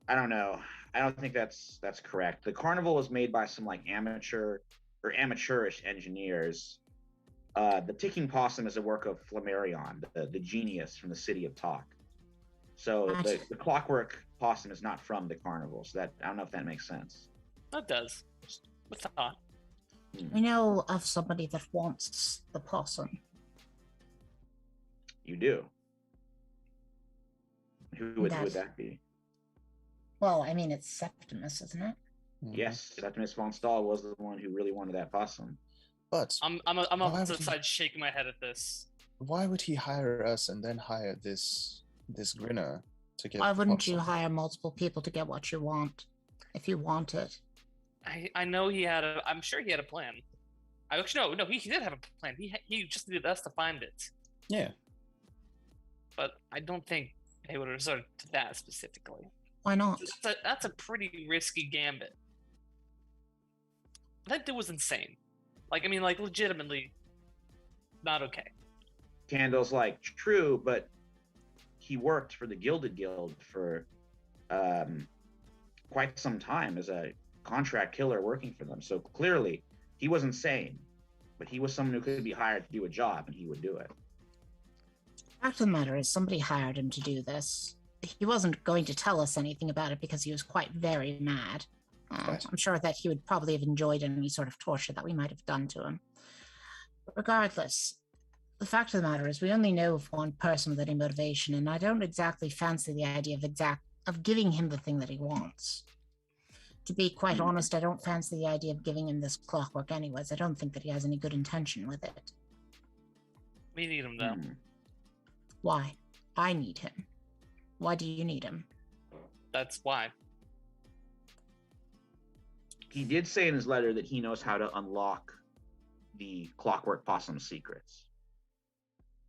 I don't know. I don't think that's correct. The carnival was made by some like amateur or amateurish engineers. The ticking possum is a work of Flammarion, the genius from the city of Talk. So
What?
the clockwork possum is not from the carnival. So that I don't know if that makes sense.
That does. What's the thought?
We know of somebody that wants the possum.
You do. Who would that be?
Well, I mean, it's Septimus, isn't it?
Yes, Septimus von Stahl was the one who really wanted that possum.
But
I'm
Why
on the
would he-
side shaking my head at this.
why would he hire us and then hire this Grinner to get?
Why
the
wouldn't you
possum?
hire multiple people to get what you want, if you want it?
I know he had a. I'm sure he had a plan. Actually, no, he did have a plan. He just needed us to find it.
Yeah.
But I don't think they would have resorted to that specifically.
Why not?
That's a pretty risky gambit. That dude was insane. Like, I mean, like, legitimately not okay.
Candle's like, true, but he worked for the Gilded Guild for quite some time as a contract killer working for them. So clearly he wasn't sane, but he was someone who could be hired to do a job and he would do it.
Fact of the matter is, somebody hired him to do this. He wasn't going to tell us anything about it because he was quite very mad.
Right.
I'm sure that he would probably have enjoyed any sort of torture that we might have done to him. Regardless, the fact of the matter is we only know of one person with any motivation, and I don't exactly fancy the idea of giving him the thing that he wants. To be quite honest, I don't fancy the idea of giving him this clockwork anyways. I don't think that he has any good intention with it.
We need him, though.
Hmm.
Why? I need him. Why do you need him?
That's why.
He did say in his letter that he knows how to unlock the Clockwork Possum secrets.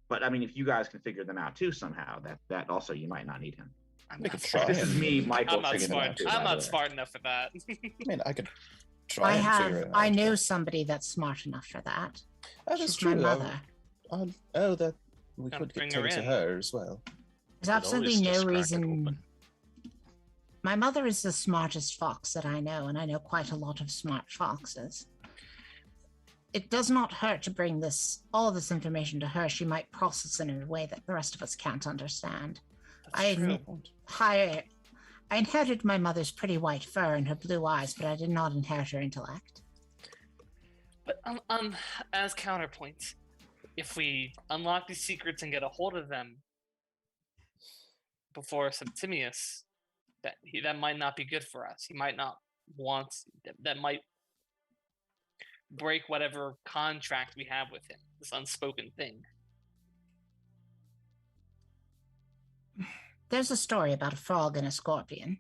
But I mean, if you guys can figure them out too somehow, that also you might not need him.
I'm
We
not
could
smart.
try.
This is me, Michael.
I'm not
figuring them out
smart.
too,
I'm
by the
not
way.
smart enough for that.
I mean, I could try and figure it out.
I know
but-
somebody that's smart enough for that.
Oh, that's
She's
true.
my mother.
That we
Gotta
could
bring
take
her
it to
in.
her as well.
There's absolutely
always
no
just crack it
reason.
open.
My mother is the smartest fox that I know, and I know quite a lot of smart foxes. It does not hurt to bring all of this information to her. She might process it in a way that the rest of us can't understand.
That's true.
I inherited my mother's pretty white fur and her blue eyes, but I did not inherit her intellect.
But as counterpoint, if we unlock these secrets and get a hold of them before Septimius, that might not be good for us. He might not want that might break whatever contract we have with him. This unspoken thing.
There's a story about a frog and a scorpion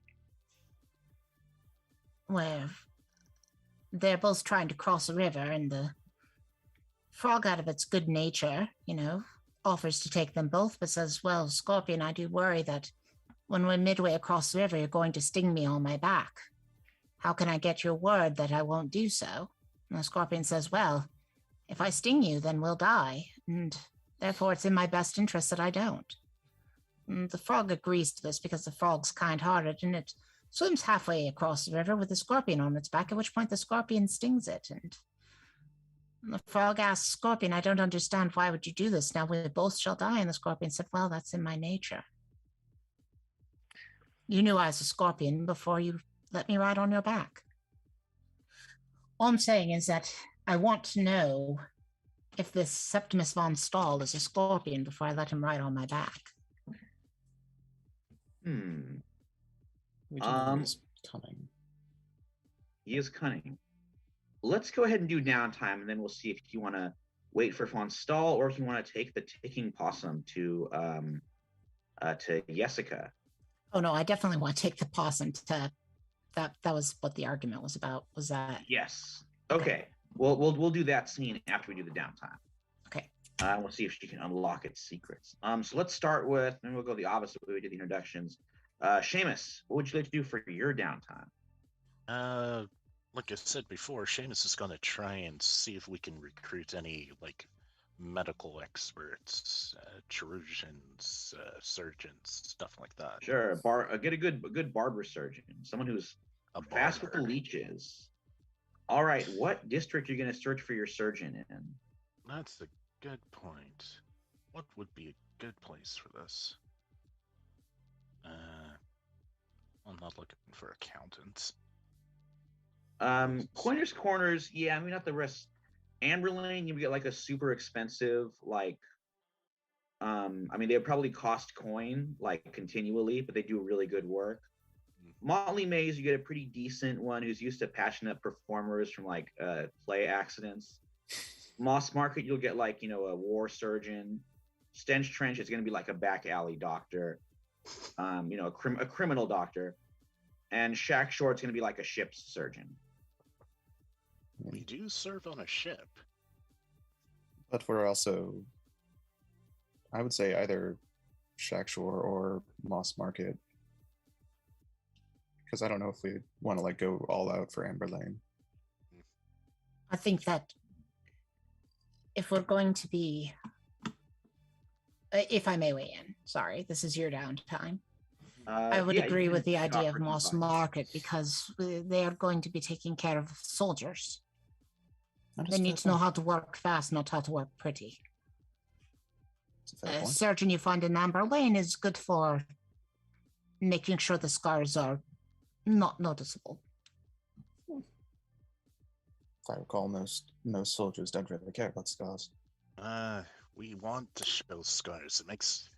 where they're both trying to cross a river, and the frog, out of its good nature, offers to take them both, but says, well, Scorpion, I do worry that when we're midway across the river, you're going to sting me on my back. How can I get your word that I won't do so? And the Scorpion says, well, if I sting you, then we'll die, and therefore it's in my best interest that I don't. And the frog agrees to this because the frog's kind-hearted, and it swims halfway across the river with the scorpion on its back, at which point the scorpion stings it. And the frog asks Scorpion, I don't understand, why would you do this? Now we both shall die. And the scorpion said, well, that's in my nature. You knew I was a scorpion before you let me ride on your back. All I'm saying is that I want to know if this Septimus von Stahl is a scorpion before I let him ride on my back.
We do know he's coming.
He is cunning. Let's go ahead and do downtime, and then we'll see if you want to wait for Von Stahl or if you want to take the ticking possum to Jessica.
Oh no, I definitely want to take the possum to that was what the argument was about, was that
Yes. Okay. We'll do that scene after we do the downtime.
Okay.
We'll see if she can unlock its secrets. So let's start with, and we'll go the opposite way we did the introductions. Seamus, what would you like to do for your downtime?
Like I said before, Seamus is gonna try and see if we can recruit any like medical experts, chirurgians, surgeons, stuff like that.
Sure, get a good barber surgeon, someone who's fast with the leeches. All right, what district are you going to search for your surgeon in?
That's a good point. What would be a good place for this? I'm not looking for accountants.
Coiners Corners, yeah, I mean, not the rest. Amber Lane, you would get like a super expensive, like, I mean, they would probably cost coin like continually, but they do really good work. Motley Maze, you get a pretty decent one who's used to patching up performers from like play accidents. Moss Market, you'll get like, you know, a war surgeon. Stench Trench is going to be like a back alley doctor, you know, a criminal doctor. And Shack Shore, it's going to be like a ship's surgeon.
We do serve on a ship.
But we're also, I would say, either Shack Shore or Moss Market. Because I don't know if we want to like go all out for Amber Lane.
I think that if we're going to be, if I may weigh in, sorry, this is your downtime. I would agree with the idea of Moss Market because they are going to be taking care of soldiers. They need to know how to work fast, not how to work pretty. A surgeon you find in Amber Lane is good for making sure the scars are not noticeable.
If I recall, most soldiers don't really care about scars.
We want to show scars. It makes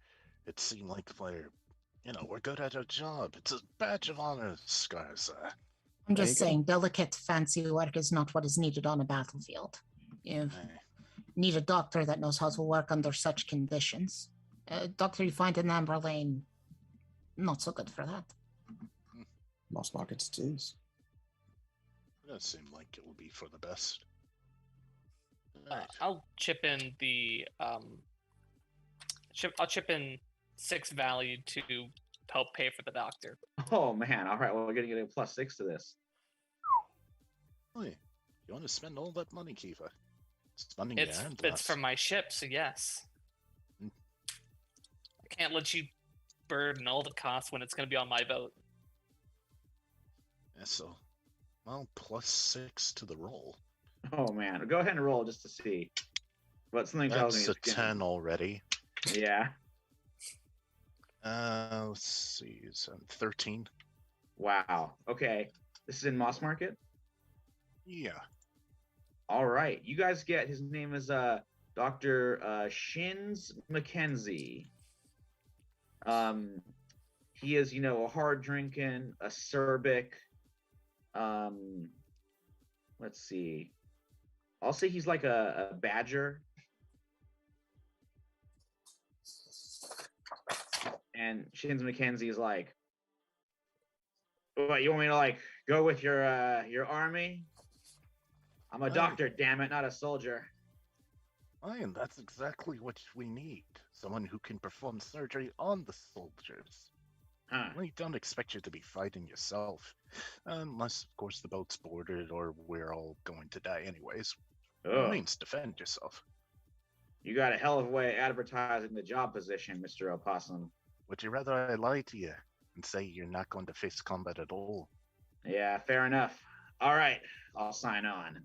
it seem like we're good at our job. It's a badge of honor, scars.
I'm just saying, delicate, fancy work is not what is needed on a battlefield. You need a doctor that knows how to work under such conditions. A doctor you find in Amber Lane, not so good for that.
Moss Market's teas.
It does seem like it will be for the best.
I'll chip in the I'll chip in 6 value to help pay for the doctor.
Oh man! All right, well, we're gonna get a +6 to this.
Hey, you want to spend all that money, Kiva?
It's from my ship, so yes. I can't let you burden all the costs when it's going to be on my boat.
Yeah, so, well, +6 to the roll.
Oh man, go ahead and roll just to see. But something tells me
it's a 10 already.
Yeah.
Let's see, it's 13.
Wow. Okay, this is in Moss Market.
Yeah.
All right, you guys get his name is Dr. Shins Mackenzie. He is, you know, a hard drinking, acerbic. Let's see. I'll say he's like a badger. And Shins Mackenzie is like, what, you want me to like go with your army? I'm a doctor, damn it, not a soldier.
And that's exactly what we need. Someone who can perform surgery on the soldiers.
Huh.
We don't expect you to be fighting yourself. Unless, of course, the boat's boarded or we're all going to die anyways. It means defend yourself.
You got a hell of a way advertising the job position, Mr. Opossum.
Would you rather I lie to you and say you're not going to face combat at all?
Yeah, fair enough. All right, I'll sign on.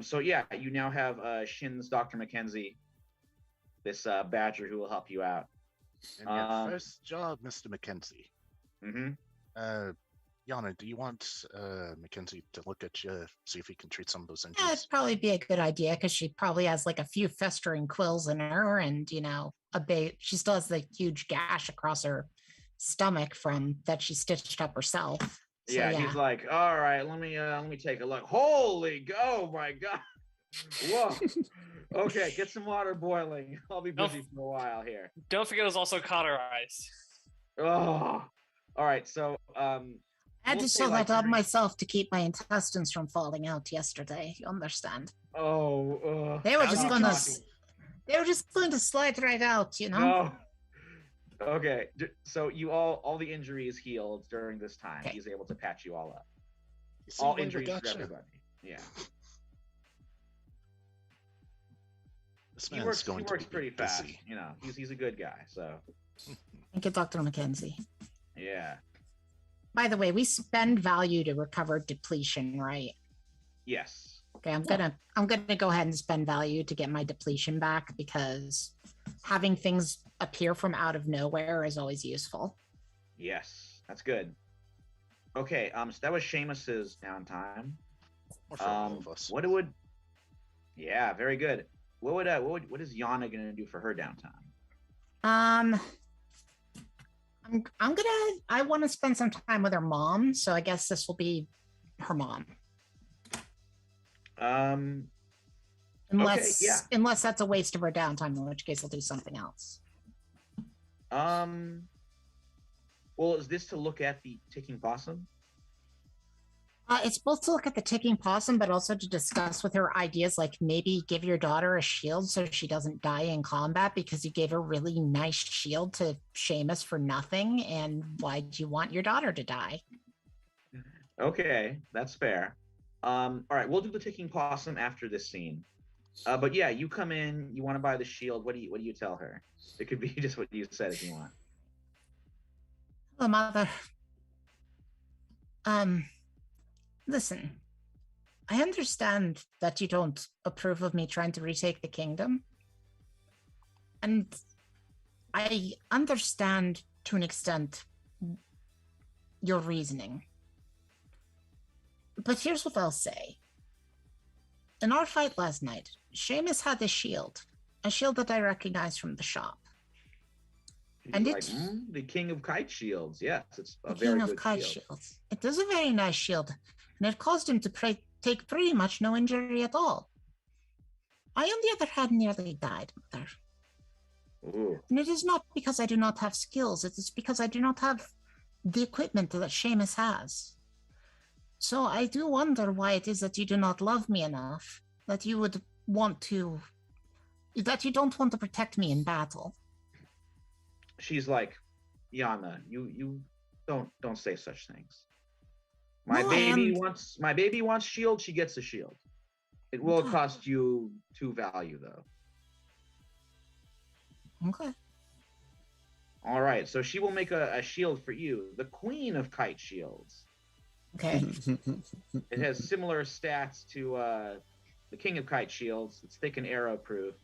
So yeah, you now have Shin's Dr. Mackenzie, this badger who will help you out.
And your first job, Mr. Mackenzie.
Mm-hmm.
Yana, do you want Mackenzie to look at you, see if he can treat some of those injuries?
Yeah, it'd probably be a good idea because she probably has like a few festering quills in her, and you know, she still has the huge gash across her stomach from that she stitched up herself. So,
yeah, he's like, all right, let me take a look. Holy, oh my god, whoa. Okay, get some water boiling. I'll be busy for a while here.
Don't forget it was also cauterized.
Oh, all right. So,
I had
We'll
to
say,
sew
like,
that up myself to keep my intestines from falling out yesterday. You understand?
Oh,
They were
now
just
you're
gonna.
talking.
They were just going to slide right out, you know.
No. Okay, so you all the injuries healed during this time.
Okay.
He's able to patch you all up.
You see,
All
Wanda
injuries for
gotcha.
everybody. Yeah.
This
He
man's
works
going to be
pretty fast.
busy.
You know, he's a good guy. So
Thank you, Dr. Mackenzie.
yeah.
By the way, we spend value to recover depletion, right?
Yes.
Okay, I'm gonna go ahead and spend value to get my depletion back because having things appear from out of nowhere is always useful.
Yes. That's good. Okay, so that was Seamus's downtime.
Or for all of us.
What it would Yeah, very good. What is Yana gonna do for her downtime?
I want to spend some time with her mom, so I guess this will be her mom. Unless
yeah.
unless that's a waste of her downtime, in which case I'll do something else.
Well, is this to look at the ticking possum?
It's both to look at the ticking possum, but also to discuss with her ideas like maybe give your daughter a shield so she doesn't die in combat because you gave a really nice shield to Seamus for nothing. And why do you want your daughter to die?
Okay, that's fair. All right, we'll do the ticking possum after this scene. But yeah, you come in, you want to buy the shield. What do you tell her? It could be just what you said if you want.
Hello, Mother. Listen, I understand that you don't approve of me trying to retake the kingdom. And I understand to an extent your reasoning. But here's what I'll say. In our fight last night, Seamus had a shield that I recognized from the shop.
She's
And
like,
it-
the king of kite shields. Yes, it's a
The
very
king
good
of kite
shield.
shields. It is a very nice shield, and it caused him to take pretty much no injury at all. I, on the other hand, nearly died, Mother.
Ooh.
And it is not because I do not have skills, it is because I do not have the equipment that Seamus has. So I do wonder why it is that you do not love me enough, that you don't want to protect me in battle.
She's like, Yana, you don't say such things. My
No,
baby wants shield, she gets a shield. It will
Okay.
cost you 2 value though.
Okay.
All right, so she will make a shield for you, the queen of kite shields.
Okay.
It has similar stats to the king of kite shields. It's thick and arrow proof.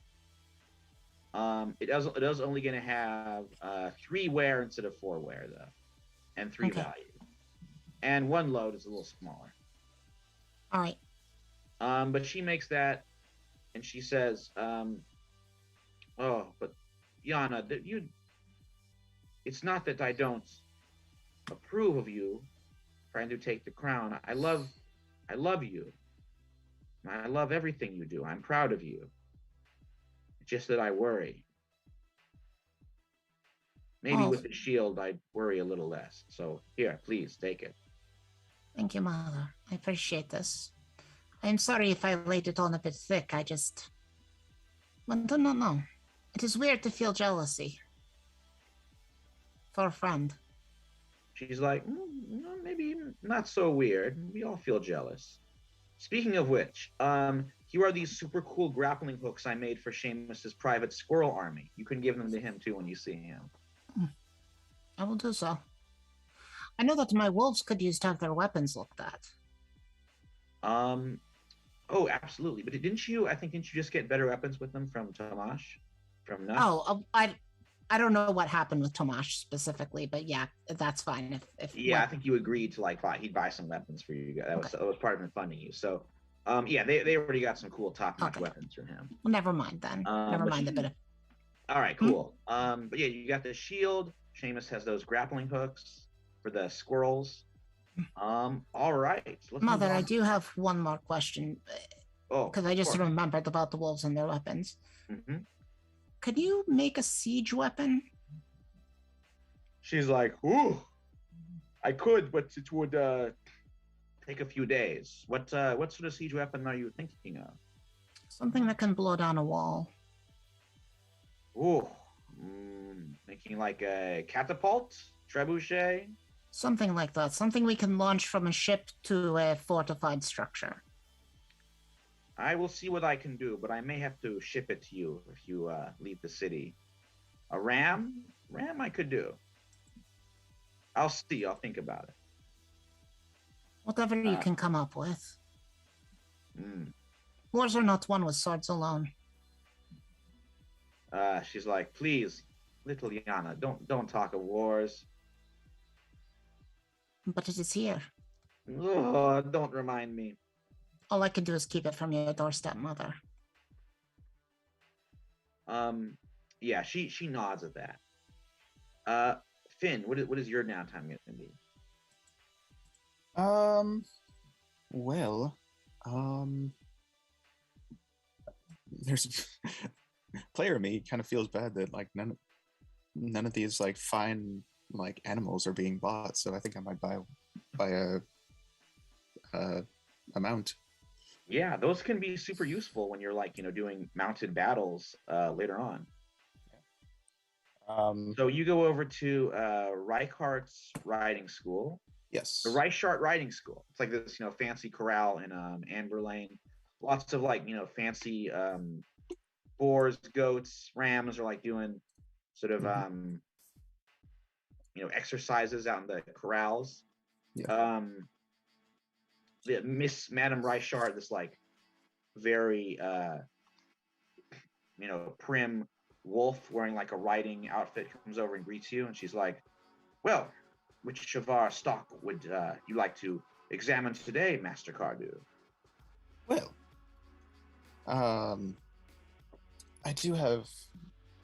It is only going to have 3 wear instead of 4 wear though, and 3
Okay.
value, and 1 load is a little smaller.
All right.
But she makes that, and she says, "Oh, but Yana, it's not that I don't approve of you trying to take the crown. I love you. I love everything you do. I'm proud of you. It's just that I worry. Maybe
Oh.
with the shield, I'd worry a little less. So here, please take it."
Thank you, Mother. I appreciate this. I'm sorry if I laid it on a bit thick. I do not know. It is weird to feel jealousy for a friend.
She's like, maybe not so weird. We all feel jealous. Speaking of which, here are these super cool grappling hooks I made for Seamus's private squirrel army. You can give them to him too when you see him.
I will do so. I know that my wolves could use to have their weapons looked at.
Oh, absolutely. But didn't you just get better weapons with them from Tomash? From Nuff?
Oh, I don't know what happened with Tomash specifically, but yeah, that's fine. If
Yeah, I think you agreed to he'd buy some weapons for you. That was part of him funding you. So, yeah, they already got some cool top-notch weapons from him.
Well, never mind then. Never mind the bit of.
All right, cool. But yeah, you got the shield. Seamus has those grappling hooks for the squirrels. All right. Let's
Mother,
move on.
I do have one more question.
Oh,
because I just
of course.
remembered about the wolves and their weapons.
Mm-hmm.
Could you make a siege weapon?
She's like, ooh, I could, but it would take a few days. What sort of siege weapon are you thinking of?
Something that can blow down a wall.
Ooh, thinking like a catapult, trebuchet.
Something like that. Something we can launch from a ship to a fortified structure.
I will see what I can do, but I may have to ship it to you if you leave the city. A ram? Ram I could do. I'll see. I'll think about it.
Whatever you can come up with. Wars are not won with swords alone.
She's like, please, little Yana, don't talk of wars.
But it is here.
Oh, don't remind me.
All I can do is keep it from your doorstep, mother.
Yeah, she nods at that. Finn, what is your downtime going to be?
Well, there's player me kind of feels bad that like none of these like fine like animals are being bought, so I think I might buy a mount.
Yeah, those can be super useful when you're like, doing mounted battles later on. So you go over to Reichardt's riding school.
Yes.
The Reichhardt riding school. It's like this, fancy corral in Amber Lane. Lots of like, fancy boars, goats, rams are like doing sort of exercises out in the corrals.
Yeah.
Madame Reichhardt, this like very prim wolf wearing like a riding outfit, comes over and greets you, and she's like, well, which of our stock would you like to examine today, Master Cardew?
Well, I do have.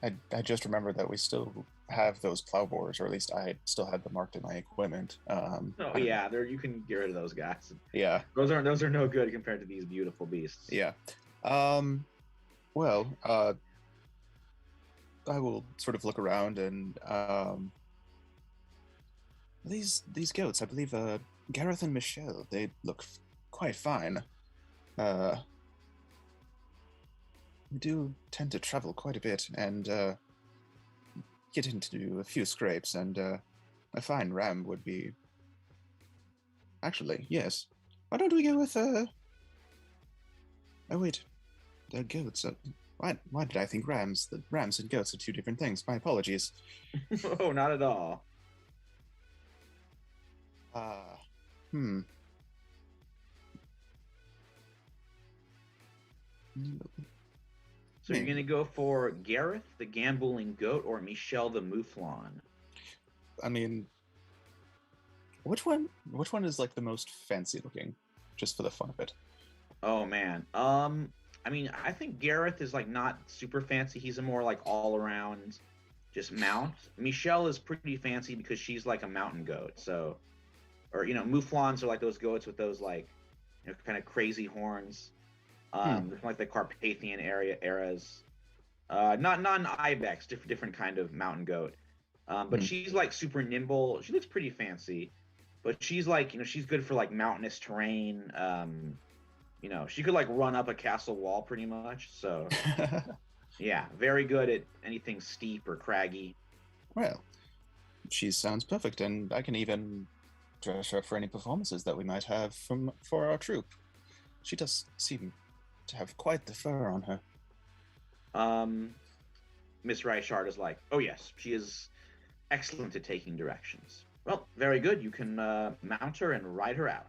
I just remembered that we still have those plow bores, or at least I still had them marked in my equipment.
Oh yeah, you can get rid of those guys.
Yeah,
those are no good compared to these beautiful beasts.
Yeah. Well, I will sort of look around and these goats, I believe Gareth and Michelle, they look quite fine. We do tend to travel quite a bit and get into a few scrapes, and a fine ram would be. Actually, yes. Why don't we go with Oh wait, they're goats. Why did I think rams? The rams and goats are two different things. My apologies.
Oh, not at all. So you're gonna go for Gareth, the gambling goat, or Michelle, the mouflon?
I mean, which one is like the most fancy looking, just for the fun of it?
Oh man. I mean, I think Gareth is like not super fancy. He's a more like all around just mount. Michelle is pretty fancy because she's like a mountain goat. So, or mouflons are like those goats with those like kind of crazy horns. They're from like the Carpathian eras. Not an ibex, different kind of mountain goat. But she's like super nimble. She looks pretty fancy, but she's like she's good for like mountainous terrain. She could like run up a castle wall pretty much. So yeah, very good at anything steep or craggy.
Well, she sounds perfect, and I can even dress her for any performances that we might have for our troupe. She does seem to have quite the fur on her.
Miss Reichhardt is like, oh yes, she is excellent at taking directions. Well, very good. You can mount her and ride her out.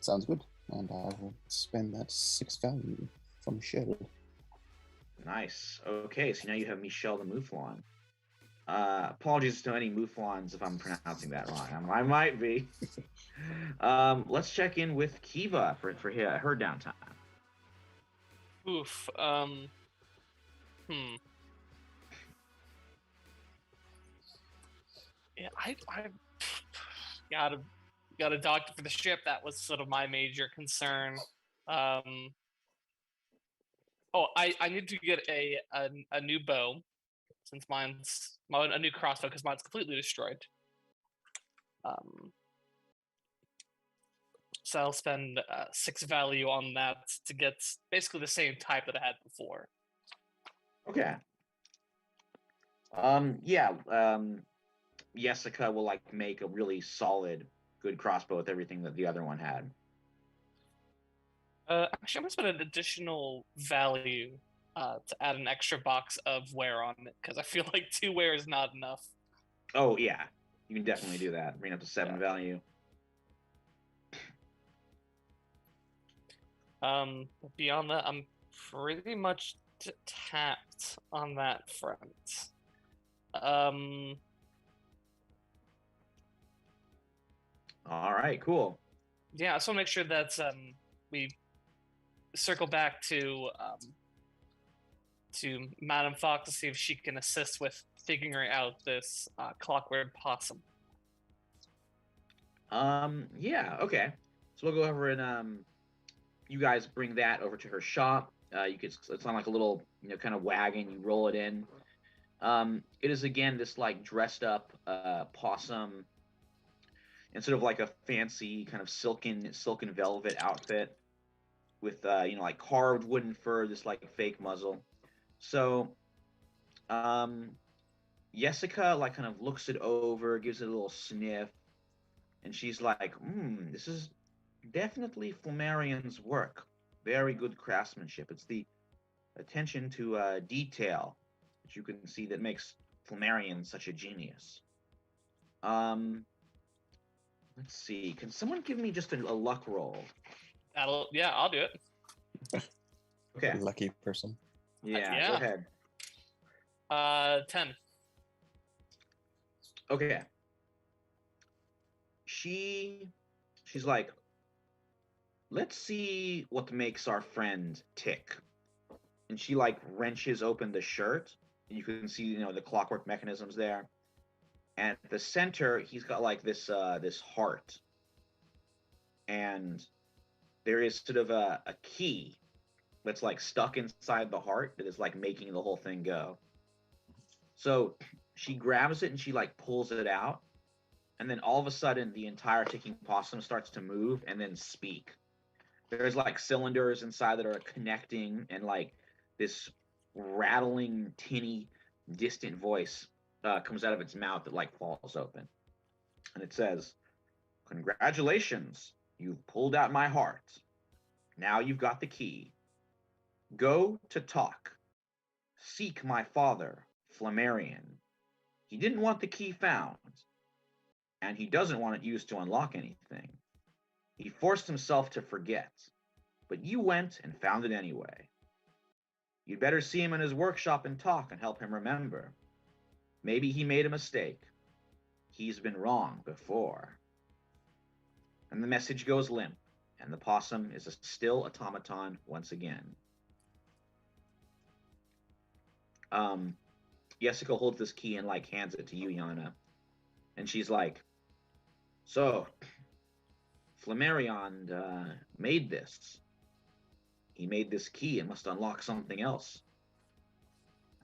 Sounds good. And I will spend that 6 value from Michelle.
Nice. Okay, so now you have Michelle the Mouflon. Apologies to any Mouflons if I'm pronouncing that wrong. I might be. Let's check in with Kiva for her downtime.
Oof. Yeah, I got a doctor for the ship. That was sort of my major concern. I need to get a new bow, since mine's a new crossbow because mine's completely destroyed. So I'll spend 6 value on that to get basically the same type that I had before.
Okay. Jessica will like make a really solid, good crossbow with everything that the other one had.
Actually, I'm gonna spend an additional value to add an extra box of wear on it because I feel like 2 wear is not enough.
Oh yeah, you can definitely do that. Bring up to 7
Yeah.
value.
But beyond that, I'm pretty much tapped on that front.
All right, cool.
Yeah, I just want to make sure that we circle back to Madame Fox to see if she can assist with figuring out this clockwork possum.
Yeah, okay. So we'll go over and you guys bring that over to her shop. It's on like a little, kind of wagon. You roll it in. It is again this like dressed up possum instead of like a fancy kind of silken velvet outfit with like carved wooden fur, this like fake muzzle. So Jessica like kind of looks it over, gives it a little sniff, and she's like, this is definitely Flammarion's work. Very good craftsmanship. It's the attention to detail that you can see that makes Flammarion such a genius. Let's see. Can someone give me just a luck roll?
I'll do it.
Okay.
Lucky person.
Yeah, go ahead.
10.
Okay. She's like, let's see what makes our friend tick. And she like wrenches open the shirt, and you can see, the clockwork mechanisms there. And at the center, he's got like this heart. And there is sort of a key that's like stuck inside the heart that is like making the whole thing go. So she grabs it and she like pulls it out. And then all of a sudden, the entire ticking possum starts to move and then speak. There's like cylinders inside that are connecting, and like this rattling, tinny, distant voice comes out of its mouth that like falls open. And it says, "Congratulations, you've pulled out my heart. Now you've got the key. Go to talk. Seek my father, Flammarion. He didn't want the key found, and he doesn't want it used to unlock anything. He forced himself to forget, but you went and found it anyway. You'd better see him in his workshop and talk and help him remember. Maybe he made a mistake. He's been wrong before." And the message goes limp, and the possum is a still automaton once again. Jessica holds this key and like hands it to you, Yana. And she's like, "So, Flammarion made this. He made this key. It must unlock something else.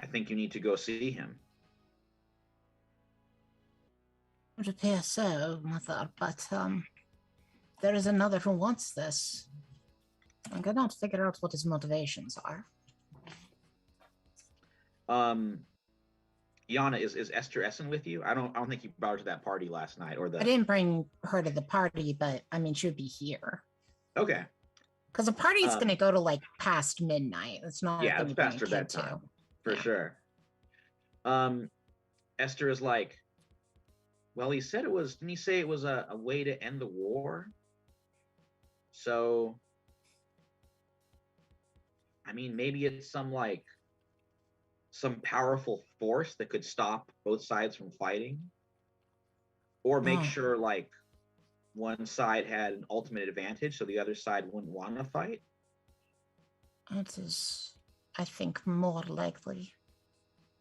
I think you need to go see him."
It would appear so, Mother, but there is another who wants this. I cannot figure out what his motivations are.
Yana, is Esther Essen with you? I don't think you brought her to that party last night, or
I didn't bring her to the party, but I mean, she'd be here.
Okay.
Because the party's going to go to like past midnight. It's not.
Yeah, it's past her bedtime for sure. Esther is like, well, he said it was. Didn't he say it was a way to end the war? So, I mean, maybe it's some powerful force that could stop both sides from fighting, or make sure like one side had an ultimate advantage so the other side wouldn't want to fight.
It is, I think, more likely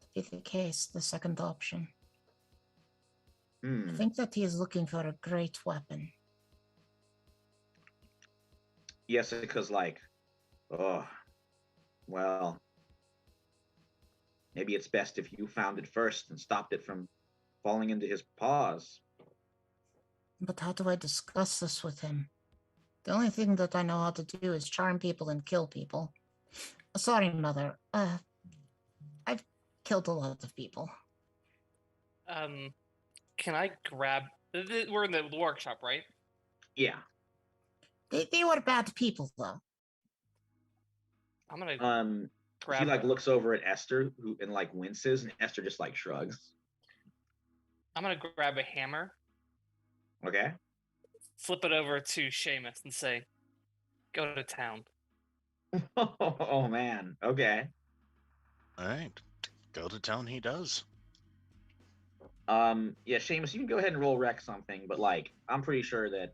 to be the case, the second option. I think that he is looking for a great weapon.
Jessica's like, oh, well, maybe it's best if you found it first and stopped it from falling into his paws.
But how do I discuss this with him? The only thing that I know how to do is charm people and kill people. Sorry, Mother. I've killed a lot of people.
Can I grab? We're in the workshop, right?
Yeah.
They were bad people, though.
I'm gonna
He
grab.
like looks over at Esther and like winces, and Esther just like shrugs.
I'm gonna grab a hammer,
Okay.
flip it over to Seamus, and say, "Go to town."
Oh man. Okay.
All right, go to town. He does.
Yeah, Seamus, you can go ahead and roll wreck something, but like I'm pretty sure that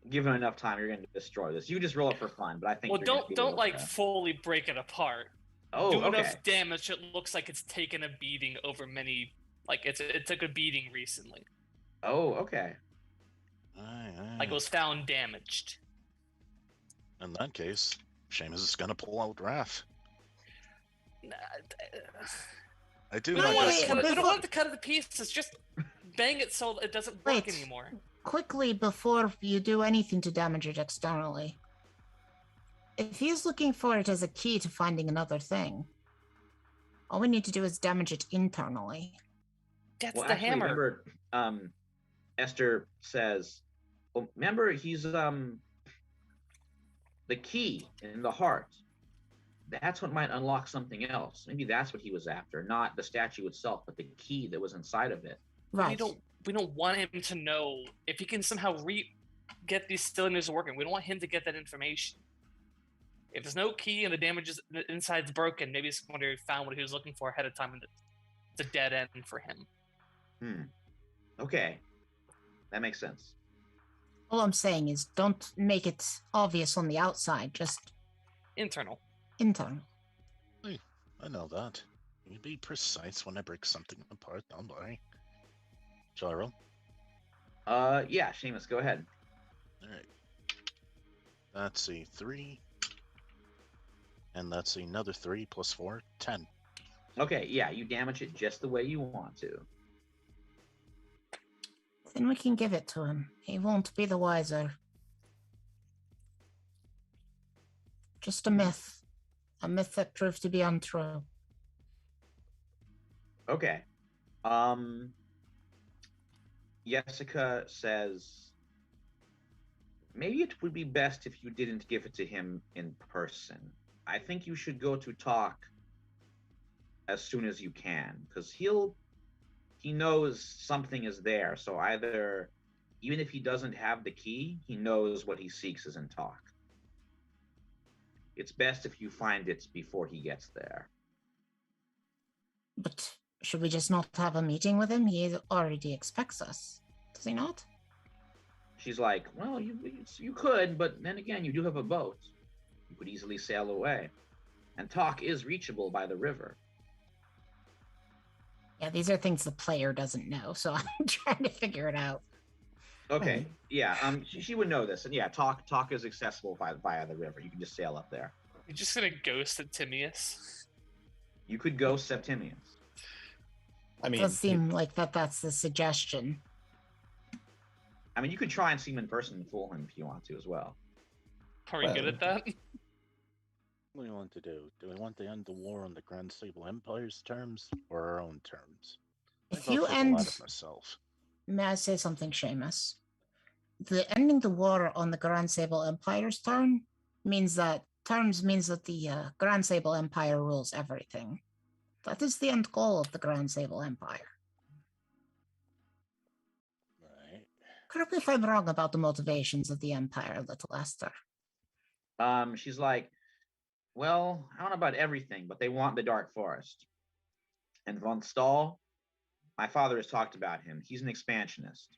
given enough time, you're going to destroy this. You just roll it for fun, but I think.
Well,
you're gonna be able
don't like
to-
fully break it apart.
Oh,
Do
okay.
enough damage. It looks like it's taken a beating over many. Like it took a beating recently.
Oh, okay.
Like it was found damaged.
In that case, Seamus is gonna pull out Wrath. I do
We don't
like
want
this.
to cut it. We don't
before-
want to cut it to pieces. Just bang it so it doesn't work
Wait.
anymore.
Quickly, before you do anything to damage it externally, if he's looking for it as a key to finding another thing, all we need to do is damage it internally.
That's
Well,
the
actually,
hammer.
remember, Esther says, well, remember, he's the key in the heart. That's what might unlock something else. Maybe that's what he was after, not the statue itself, but the key that was inside of it.
Right.
We don't want him to know if he can somehow get these cylinders working. We don't want him to get that information. If there's no key and the damage is the inside's broken, maybe somebody found what he was looking for ahead of time, and it's a dead end for him.
Okay, that makes sense.
All I'm saying is don't make it obvious on the outside, just
Internal.
internal.
I know that. You be precise when I break something apart, don't worry. Shall I roll?
Yeah, Seamus, go ahead.
Alright. That's a 3. And that's another 3 plus 4, 10.
Okay, yeah, you damage it just the way you want to.
Then we can give it to him. He won't be the wiser. Just a myth. A myth that proved to be untrue.
Okay. Jessica says, maybe it would be best if you didn't give it to him in person. I think you should go to talk as soon as you can, because he knows something is there. So either, even if he doesn't have the key, he knows what he seeks is in talk. It's best if you find it before he gets there.
But should we just not have a meeting with him? He already expects us. Does he not?
She's like, well, you could, but then again, you do have a boat. You could easily sail away. And talk is reachable by the river.
Yeah, these are things the player doesn't know, so I'm trying to figure it out.
Okay, yeah, she would know this. And yeah, talk is accessible via the river. You can just sail up there.
You're just gonna ghost Timius.
You could go Septimius.
I
It
mean,
does seem like that's the suggestion.
I mean, you could try and see him in person and fool him if you want to as well.
Are we good
Well,
at that?
What do we want to do? Do we want to end the war on the Grand Sable Empire's terms or our own terms? I
If
vote
you
for the
end,
latter myself.
may I say something, Seamus? The ending the war on the Grand Sable Empire's means that the Grand Sable Empire rules everything. That is the end goal of the Grand Sable Empire.
Right.
Correct me if I'm wrong about the motivations of the Empire, little Esther.
She's like, well, I don't know about everything, but they want the Dark Forest. And Von Stahl, my father has talked about him. He's an expansionist.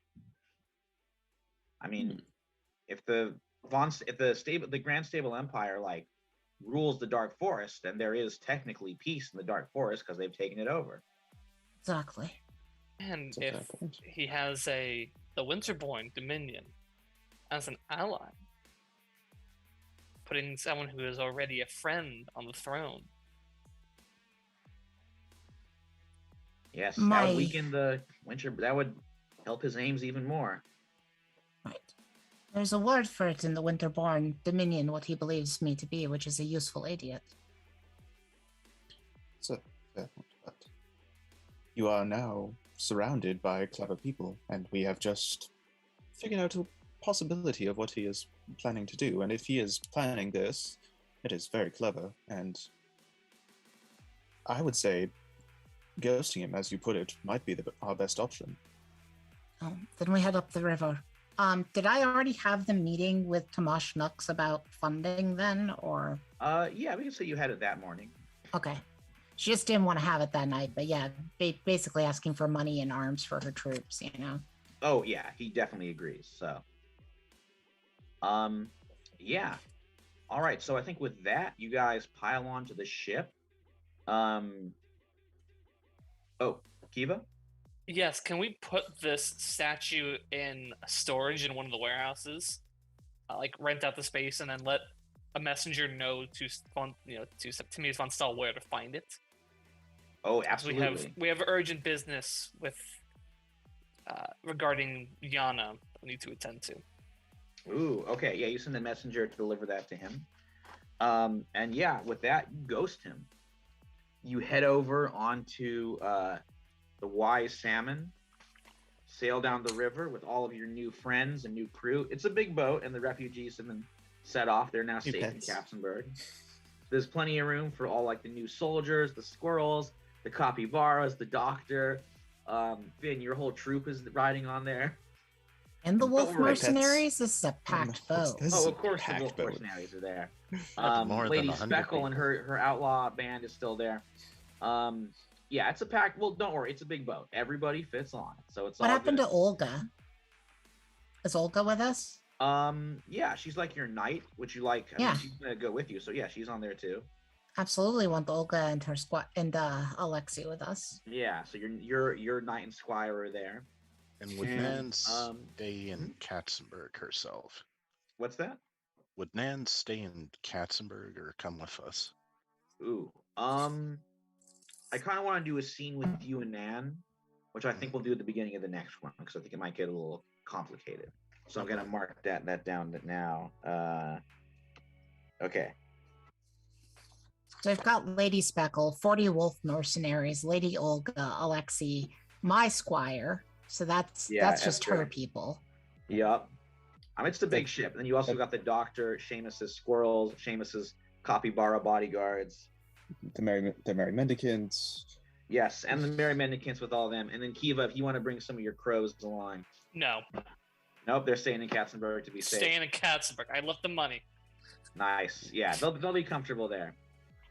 I mean, if the Grand Stable Empire like rules the Dark Forest, then there is technically peace in the Dark Forest because they've taken it over.
Exactly.
And
That's a
if
fair point.
he has the Winterborn Dominion as an ally, putting someone who is already a friend on the throne.
Yes, that
My-
would weaken the Winter. That would help his aims even more.
Right. There's a word for it in the Winterborn Dominion, what he believes me to be, which is a useful idiot.
So, but you are now surrounded by clever people, and we have just figured out a possibility of what he is planning to do. And if he is planning this, it is very clever, and I would say ghosting him, as you put it, might be our best option.
Oh, then we head up the river. Did I already have the meeting with Tomasz Nux about funding then, or?
Yeah, we can say you had it that morning.
Okay. She just didn't want to have it that night, but yeah, basically asking for money and arms for her troops, you know?
Oh, yeah, he definitely agrees, so. Yeah. All right, so I think with that, you guys pile onto the ship. Oh, Kiva?
Yes, can we put this statue in storage in one of the warehouses? Like rent out the space and then let a messenger know to Timius von Stahl where to find it.
Oh, absolutely.
We have urgent business with regarding Yana that we need to attend to.
Ooh, okay. Yeah, you send a messenger to deliver that to him. And yeah, with that, you ghost him. You head over onto the Wise Salmon, sail down the river with all of your new friends and new crew. It's a big boat, and the refugees have been set off. They're now safe in Katzenberg. There's plenty of room for all like the new soldiers, the squirrels, the capybaras, the doctor. Finn, your whole troop is riding on there.
And the wolf mercenaries? This is a packed boat.
Oh, of course the wolf mercenaries are there. Lady Speckle and her outlaw band is still there. Yeah, it's a packed. Well, don't worry, it's a big boat. Everybody fits on it, so it's.
What
all
happened
good.
to Olga? Is Olga with us?
Yeah, she's like your knight, which you like. I mean, she's gonna go with you, so yeah, she's on there too.
Absolutely want Olga and her squad and Alexi with us.
Yeah, so your knight and squire are there.
And would Nan stay in Katzenberg herself?
What's that?
Would Nan stay in Katzenberg or come with us?
Ooh, I kind of want to do a scene with you and Nan, which I think we'll do at the beginning of the next one because I think it might get a little complicated. So I'm gonna mark that down now. Okay.
So I've got Lady Speckle, 40 wolf mercenaries, Lady Olga, Alexi, my squire. So that's just her people.
Yep. I mean, it's a big ship. And then you also got the doctor, Seamus's squirrels, Seamus's capybara bodyguards.
The merry mendicants.
Yes, and the merry mendicants with all of them. And then Kiva, if you want to bring some of your crows along.
No.
Nope, they're staying in Katzenberg to be safe.
Staying in Katzenberg. I left the money.
Nice. Yeah, they'll be comfortable there.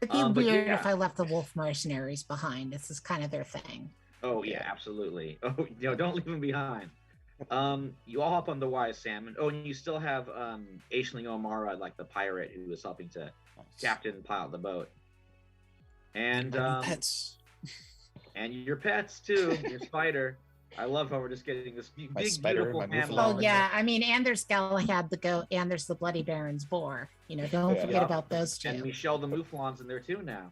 It'd be weird if I left the wolf mercenaries behind. This is kind of their thing.
Oh yeah, absolutely. Oh, don't leave them behind. You all hop on the Wise Salmon. Oh, and you still have Aisling O'Mara, like the pirate who was helping to captain pilot the boat. And
pets.
And your pets too. Your spider. I love how we're just getting this big, beautiful animal.
Oh yeah, I mean, and there's Galahad the goat, and there's the Bloody Baron's boar. Don't forget about those two.
And Michelle the Mouflon's in there too now,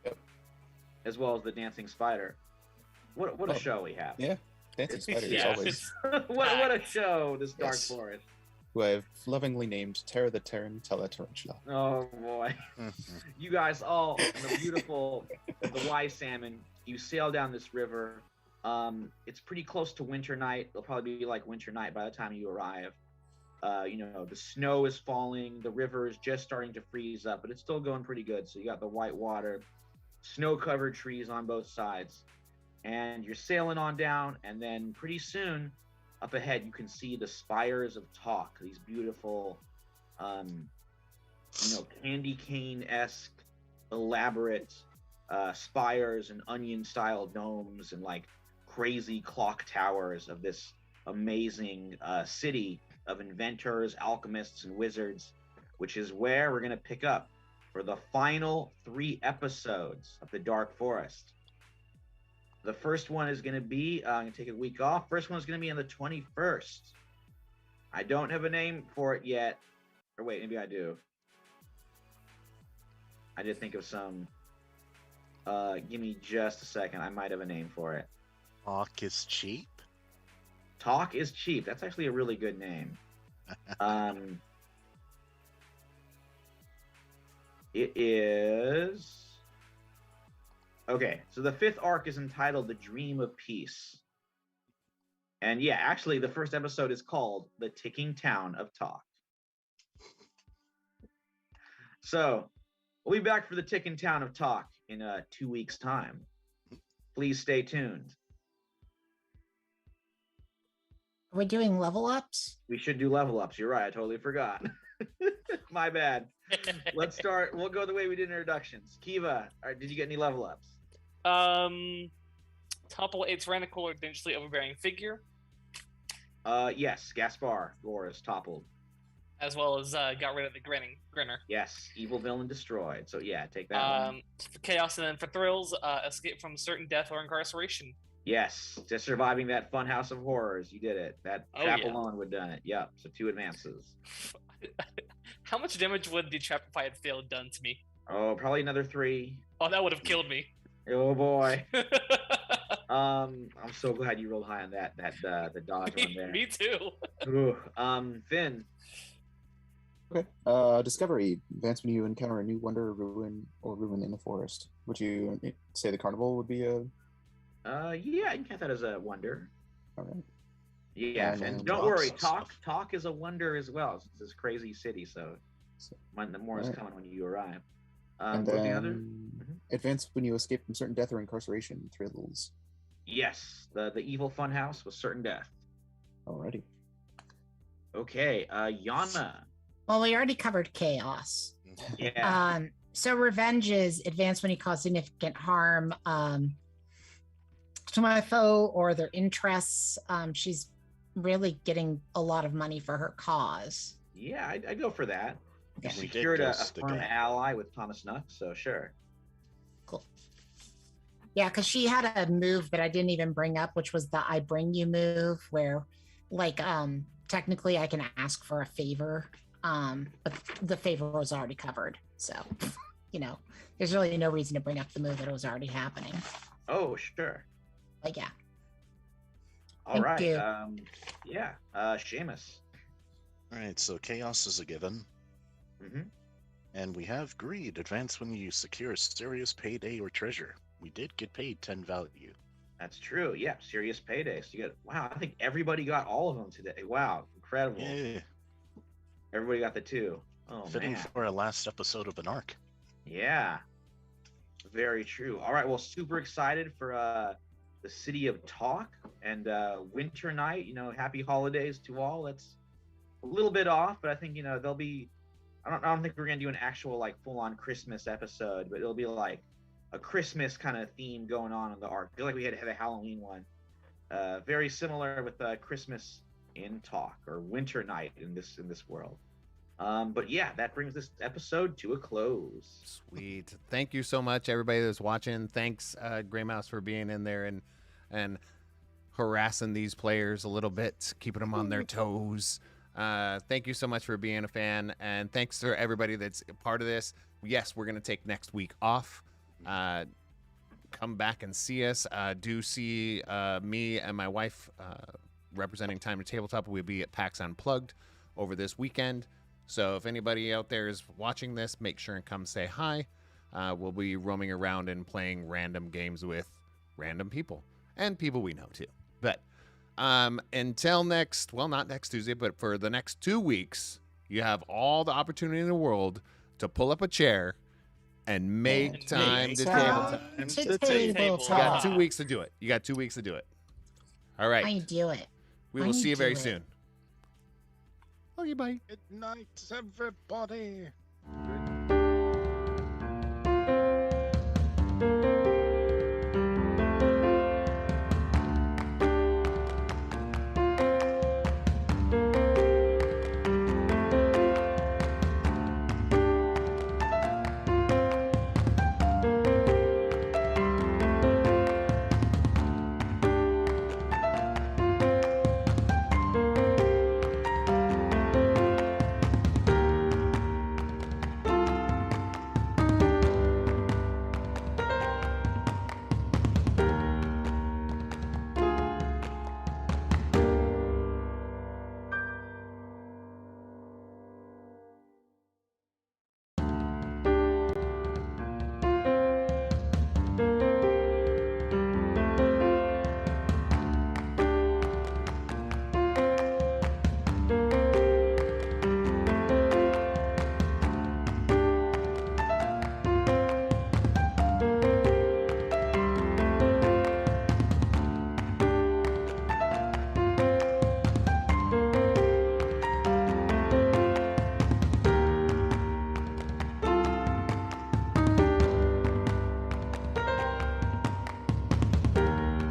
as well as the dancing spider. What a show we have!
Yeah, dancing spider is always.
what a show! This Dark Forest.
Who I've lovingly named Terra the Tarantella Tarantula.
Oh boy, you guys all in the beautiful, the Wise Salmon. You sail down this river. It's pretty close to winter night. It'll probably be like winter night by the time you arrive. The snow is falling. The river is just starting to freeze up, but it's still going pretty good. So you got the white water, snow-covered trees on both sides, and you're sailing on down. And then pretty soon, up ahead, you can see the spires of Talk. These beautiful, candy cane-esque, elaborate spires and onion-style domes and like crazy clock towers of this amazing city of inventors, alchemists, and wizards, which is where we're going to pick up for the final 3 episodes of the Dark Forest. The first one is going to be, I'm going to take a week off. First one is going to be on the 21st. I don't have a name for it yet. Or wait, maybe I do. I did think of some. Give me just a second. I might have a name for it.
Talk is cheap?
Talk is cheap. That's actually a really good name. It is okay. So the 5th arc is entitled "The Dream of Peace," and yeah, actually, the first episode is called "The Ticking Town of Talk." So we'll be back for the Ticking Town of Talk in 2 weeks' time. Please stay tuned.
Are we doing level ups?
We should do level ups. You're right. I totally forgot. My bad. Let's start. We'll go the way we did introductions. Kiva, did you get any level ups?
Topple a tyrannical or dangerously overbearing figure.
Yes. Gaspar Gore is toppled.
As well as got rid of the Grinner.
Yes. Evil villain destroyed. So yeah, take that one.
For chaos, and then for thrills, escape from certain death or incarceration.
Yes. Just surviving that fun house of horrors. You did it. That trap alone would have done it. Yep. So 2 advances.
How much damage would the trap if I had failed done to me?
Oh, probably another 3.
Oh, that would have killed me.
Oh boy. I'm so glad you rolled high on that the dodge one there.
Me too.
Ooh. Finn.
Okay. Discovery. Advance when you encounter a new wonder, ruin, or ruin in the forest. Would you say the carnival would be a...
Yeah, I can count that as a wonder.
All right.
Yeah, and don't worry, talk is a wonder as well. It's this crazy city, so the more is coming when you arrive.
And then the other? Advance when you escape from certain death or incarceration. Thrills.
Yes, the evil funhouse with certain death.
Alrighty.
Okay, Yana.
Well, we already covered chaos.
Yeah.
So revenge is advance when you cause significant harm to my foe or their interests. She's really getting a lot of money for her cause.
Yeah, I'd go for that.
Okay.
She secured a firm ally with Thomas Nuck, so sure.
Cool. Yeah, because she had a move that I didn't even bring up, which was the I bring you move, where like technically I can ask for a favor, but the favor was already covered. So, there's really no reason to bring up the move that was already happening.
Oh, sure.
But yeah.
All right. Seamus.
All right, so chaos is a given.
Mm-hmm.
And we have greed. Advance when you secure a serious payday or treasure. We did get paid 10 value.
That's true. Yeah, serious payday. So you got, wow, I think everybody got all of them today. Wow, incredible.
Yeah.
Everybody got the 2. Oh,
Fitting
man.
for our last episode of an arc.
Yeah, very true. All right, well, super excited for the City of Talk and Winter Night. Happy holidays to all. That's a little bit off, but I think they'll be. I don't think we're gonna do an actual like full-on Christmas episode, but it'll be like a Christmas kind of theme going on in the arc. I feel like we had to have a Halloween one, very similar with Christmas in Talk or Winter Night in this world. But yeah, that brings this episode to a close.
Sweet. Thank you so much, everybody that's watching. Thanks, Grey Mouse, for being in there and harassing these players a little bit, keeping them on their toes. Thank you so much for being a fan, and thanks to everybody that's a part of this. Yes, we're going to take next week off. Come back and see us. Do see me and my wife representing Time to Tabletop. We'll be at PAX Unplugged over this weekend. So if anybody out there is watching this, make sure and come say hi. We'll be roaming around and playing random games with random people and people we know too. But until not next Tuesday, but for the next 2 weeks, you have all the opportunity in the world to pull up a chair and make time to tabletop. You got 2 weeks to do it. All right.
I do it.
We will see you very soon. Okay, bye.
Good night, everybody.
Good